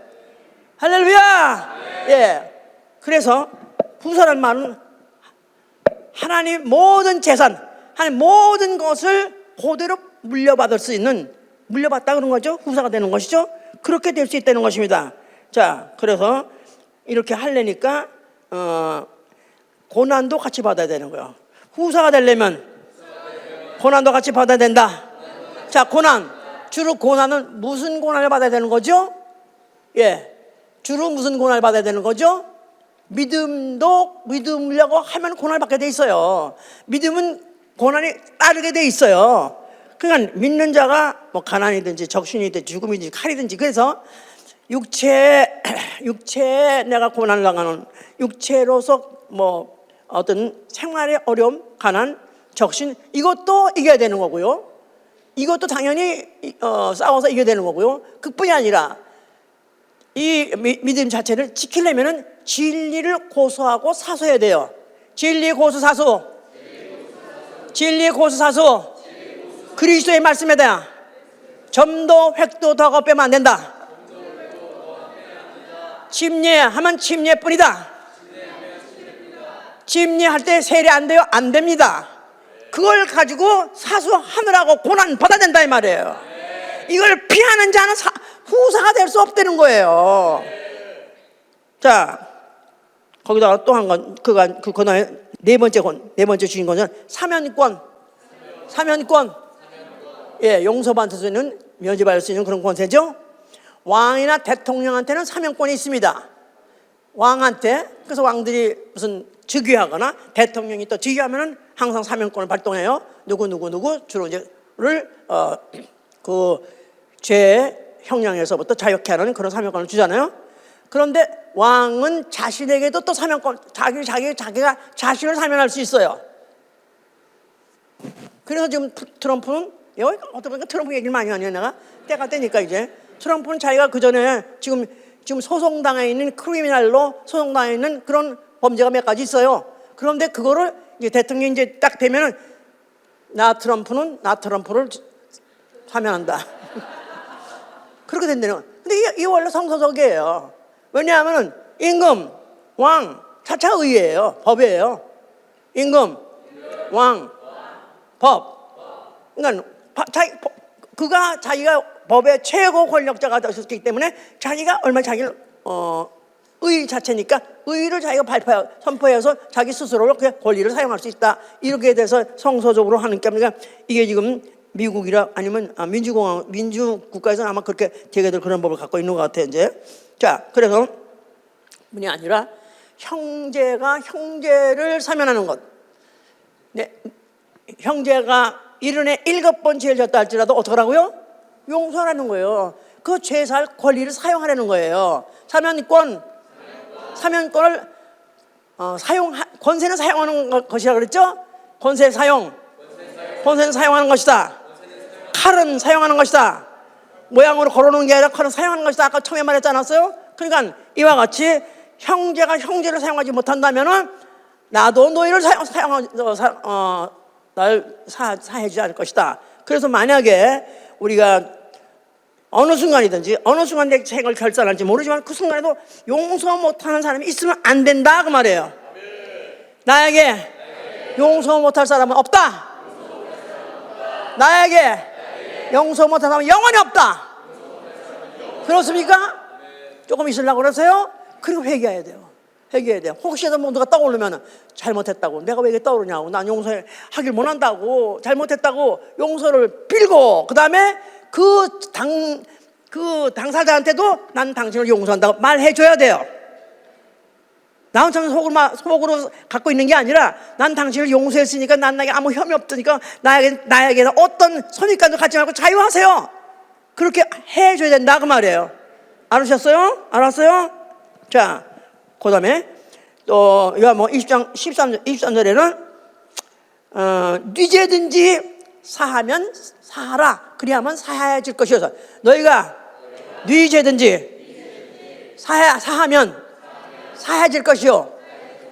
할렐루야. 예. 그래서 후사란 말은 하나님 모든 재산, 하나님 모든 것을 그대로 물려받을 수 있는, 물려받다 그런 거죠. 후사가 되는 것이죠. 그렇게 될 수 있다는 것입니다. 자, 그래서 이렇게 하려니까 고난도 같이 받아야 되는 거예요. 후사가 되려면 고난도 같이 받아야 된다. 자, 고난. 주로 고난은 무슨 고난을 받아야 되는 거죠? 예, 주로 무슨 고난을 받아야 되는 거죠? 믿으려고 하면 고난을 받게 돼 있어요. 믿음은 고난이 따르게 돼 있어요. 그러니까 믿는 자가 뭐 가난이든지 적신이든지 죽음이든지 칼이든지, 그래서 육체에 내가 고난을 당하는, 육체로서 뭐 어떤 생활의 어려움, 가난, 적신, 이것도 이겨야 되는 거고요. 이것도 당연히 싸워서 이겨야 되는 거고요. 그뿐이 아니라 이 믿음 자체를 지키려면 진리를 고소하고 사소해야 돼요. 진리 고소 사소. 그리스도의 말씀에 대한 점도 획도 더하고 빼면 안 된다. 침례하면 침례뿐이다. 침례할 때 세례 안 돼요? 안 됩니다. 그걸 가지고 사수하느라고 고난 받아야 된다 이 말이에요. 이걸 피하는 자는 후사가 될 수 없다는 거예요. 자, 거기다가 또 한 건, 그 고난의 네 번째 주인공은 사면권. 예, 용서받을 수 있는, 면제받을 수 있는 그런 권세죠. 왕이나 대통령한테는 사면권이 있습니다. 왕한테. 그래서 왕들이 무슨 즉위하거나 대통령이 또 즉위하면은 항상 사면권을 발동해요. 누구 주로 이제를 그 죄 형량에서부터 자유케 하는 그런 사면권을 주잖아요. 그런데 왕은 자신에게도 또 사면권, 자기가 자신을 사면할 수 있어요. 그래서 지금 트럼프는, 여기 어떻게 보니까 트럼프 얘기를 많이 하네요. 내가 때가 되니까 이제 트럼프는 자기가 그 전에 지금 소송당해 있는 크리미널로 소송당해 있는 그런 범죄가 몇 가지 있어요. 그런데 그거를 이제 대통령이 이제 딱 되면은 나 트럼프를 사면한다. 그렇게 된다는. 근데 이게 원래 성서적이에요. 왜냐하면은 임금, 왕, 차차 의예요. 법이에요. 임금, 왕, 법. 그러니까 그가 자기가 법의 최고 권력자가 되었기 때문에 자기가 얼마나 자기를 의 자체니까 의를 자기가 선포해서 자기 스스로로 그 권리를 사용할 수 있다. 이렇게 돼서 성서적으로 하는 게, 그러니까 이게 지금 미국이라 아니면 민주국가에서는 아마 그렇게 되게들 그런 법을 갖고 있는 것 같아요. 이제 자, 그래서 뿐이 아니라 형제가 형제를 사면하는 것. 네, 형제가 이른에 7번 죄를 졌다 할지라도 어떡하라고요? 용서하라는 거예요. 그 죄살 권리를 사용하라는 거예요. 사면권을 권세는 사용하는 것이라 그랬죠? 권세는 사용하는 것이다. 칼은 사용하는 것이다. 모양으로 걸어놓은 게 아니라 칼은 사용하는 것이다. 아까 처음에 말했지 않았어요? 그러니까 이와 같이 형제가 형제를 사용하지 못한다면은 나도 너희를 날 사해주지 않을 것이다. 그래서 만약에 우리가 어느 순간이든지 어느 순간 내 책을 결산할지 모르지만 그 순간에도 용서 못하는 사람이 있으면 안 된다 그 말이에요. 나에게 용서 못할 사람은 없다. 나에게 용서 못할 사람은 영원히 없다. 그렇습니까? 조금 있으려고 그러세요? 그리고 회개해야 돼요. 회개해야 돼요. 혹시라도 뭐 누가 떠오르면 잘못했다고, 내가 왜 이게 떠오르냐고, 난 용서하길 못한다고, 잘못했다고 용서를 빌고, 그 다음에 그 당사자한테도 난 당신을 용서한다고 말해줘야 돼요. 나 혼자는 속으로 갖고 있는 게 아니라, 난 당신을 용서했으니까 난 나에게 아무 혐의 없으니까 나에게는 어떤 선입관도 갖지 말고 자유하세요. 그렇게 해줘야 된다 그 말이에요. 알으셨어요? 알았어요? 자, 그 다음에 또 요한복음 20장 23절에는 뉘제든지 사하면 사하라. 그리하면 사하여질 것이어서 너희가 뉘제든지 사하면 사해질 것이요.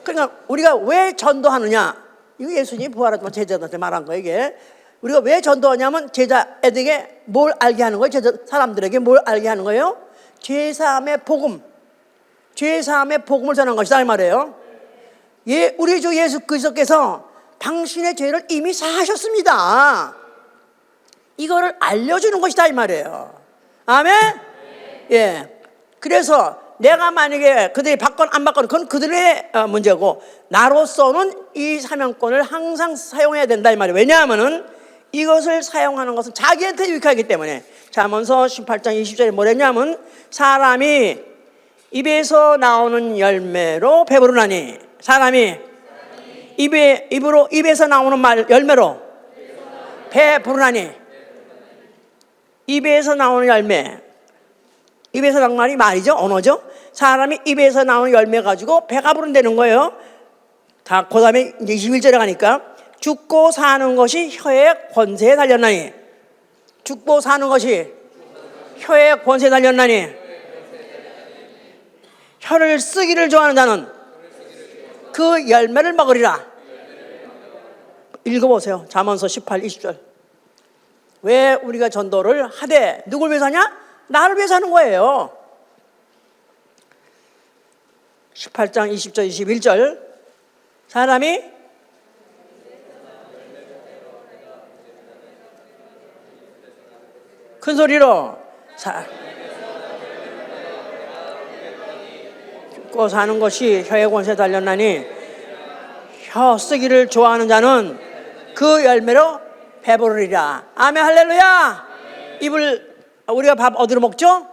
그러니까 우리가 왜 전도하느냐? 이거 예수님이 부활하지만 제자들한테 말한 거예요. 이게 우리가 왜 전도하냐면 제자에게 뭘 알게 하는 거예요? 제자 사람들에게 뭘 알게 하는 거예요? 죄사함의 복음, 죄사함의 복음을 전한 것이다 이 말이에요. 예, 우리 주 예수 그리스도께서 당신의 죄를 이미 사하셨습니다. 이거를 알려주는 것이다 이 말이에요. 아멘. 예. 그래서 내가 만약에 그들이 받건 안 받건 그건 그들의 문제고, 나로서는 이 사명권을 항상 사용해야 된다 이 말이에요. 왜냐하면은 이것을 사용하는 것은 자기한테 유익하기 때문에. 잠언서 18장 20절에 뭐랬냐면, 사람이 입에서 나오는 열매로 배부르나니, 사람이 입에서 나오는 말 열매로 배부르나니. 입에서 나오는 열매, 입에서 나오는 말이 말이죠, 언어죠. 사람이 입에서 나오는 열매 가지고 배가 부른다는 거예요. 다 그 다음에 21절에 가니까, 죽고 사는 것이 혀의 권세에 달렸나니, 죽고 사는 것이 혀의 권세에 달렸나니, 혀를 쓰기를 좋아하는 자는 그 열매를 먹으리라. 읽어보세요. 잠언서 18, 20절. 왜 우리가 전도를 하되 누굴 위해서 하냐? 나를 위해서 하는 거예요. 18장 20절 21절. 사람이 큰 소리로 죽고 사는 것이 혀의 권세에 달렸나니, 혀 쓰기를 좋아하는 자는 그 열매로 배부르리라. 아멘. 할렐루야. 우리가 밥 어디로 먹죠?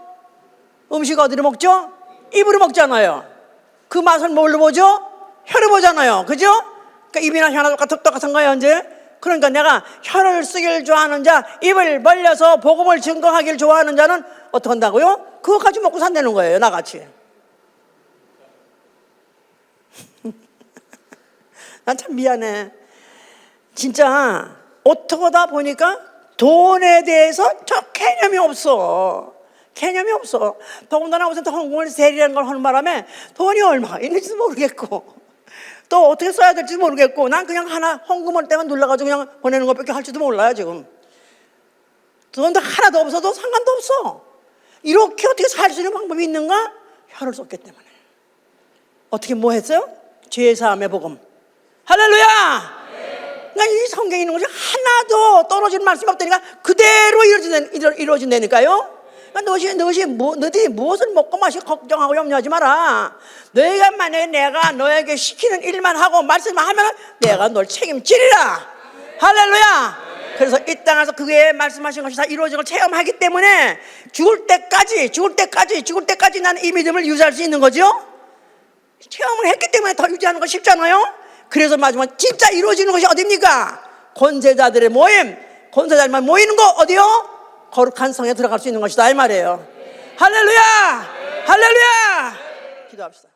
음식 어디로 먹죠? 입으로 먹잖아요. 그 맛을 뭘로 보죠? 혀로 보잖아요. 그죠? 그러니까 입이나 혀나 똑같은 거예요. 이제 그러니까 내가 혀를 쓰기를 좋아하는 자, 입을 벌려서 복음을 증거하기를 좋아하는 자는 어떻게 한다고요? 그거 가지고 먹고 산다는 거예요. 나같이. 난 참 미안해. 진짜 어떻게 하다 보니까 돈에 대해서 저 개념이 없어. 개념이 없어. 더군다나 무슨 헌금을 세리라는 걸 하는 바람에 돈이 얼마가 있는지도 모르겠고, 또 어떻게 써야 될지도 모르겠고, 난 그냥 하나 헌금할 때만 눌러가지고 그냥 보내는 것밖에 할지도 몰라요 지금. 돈도 하나도 없어도 상관도 없어. 이렇게 어떻게 살 수 있는 방법이 있는가? 혀를 썼기 때문에. 어떻게 뭐 했어요? 죄사함의 복음. 할렐루야. 그러니까 이 성경에 있는 것이 하나도 떨어지는 말씀이 없다니까 그대로 이루어진다니까요. 그러니까 너희들이 무엇을 먹고 마시 걱정하고 염려하지 마라. 너희가 만약에 내가 너에게 시키는 일만 하고 말씀만 하면 내가 널 책임지리라. 할렐루야. 그래서 이 땅에서 그게 말씀하신 것이 다 이루어진 걸 체험하기 때문에 죽을 때까지 나는 이 믿음을 유지할 수 있는 거죠. 체험을 했기 때문에 더 유지하는 거 쉽잖아요. 그래서 마지막 진짜 이루어지는 것이 어디입니까? 권세자들의 모임, 권세자들만 모이는 거 어디요? 거룩한 성에 들어갈 수 있는 것이다 이 말이에요. 할렐루야. 할렐루야. 기도합시다.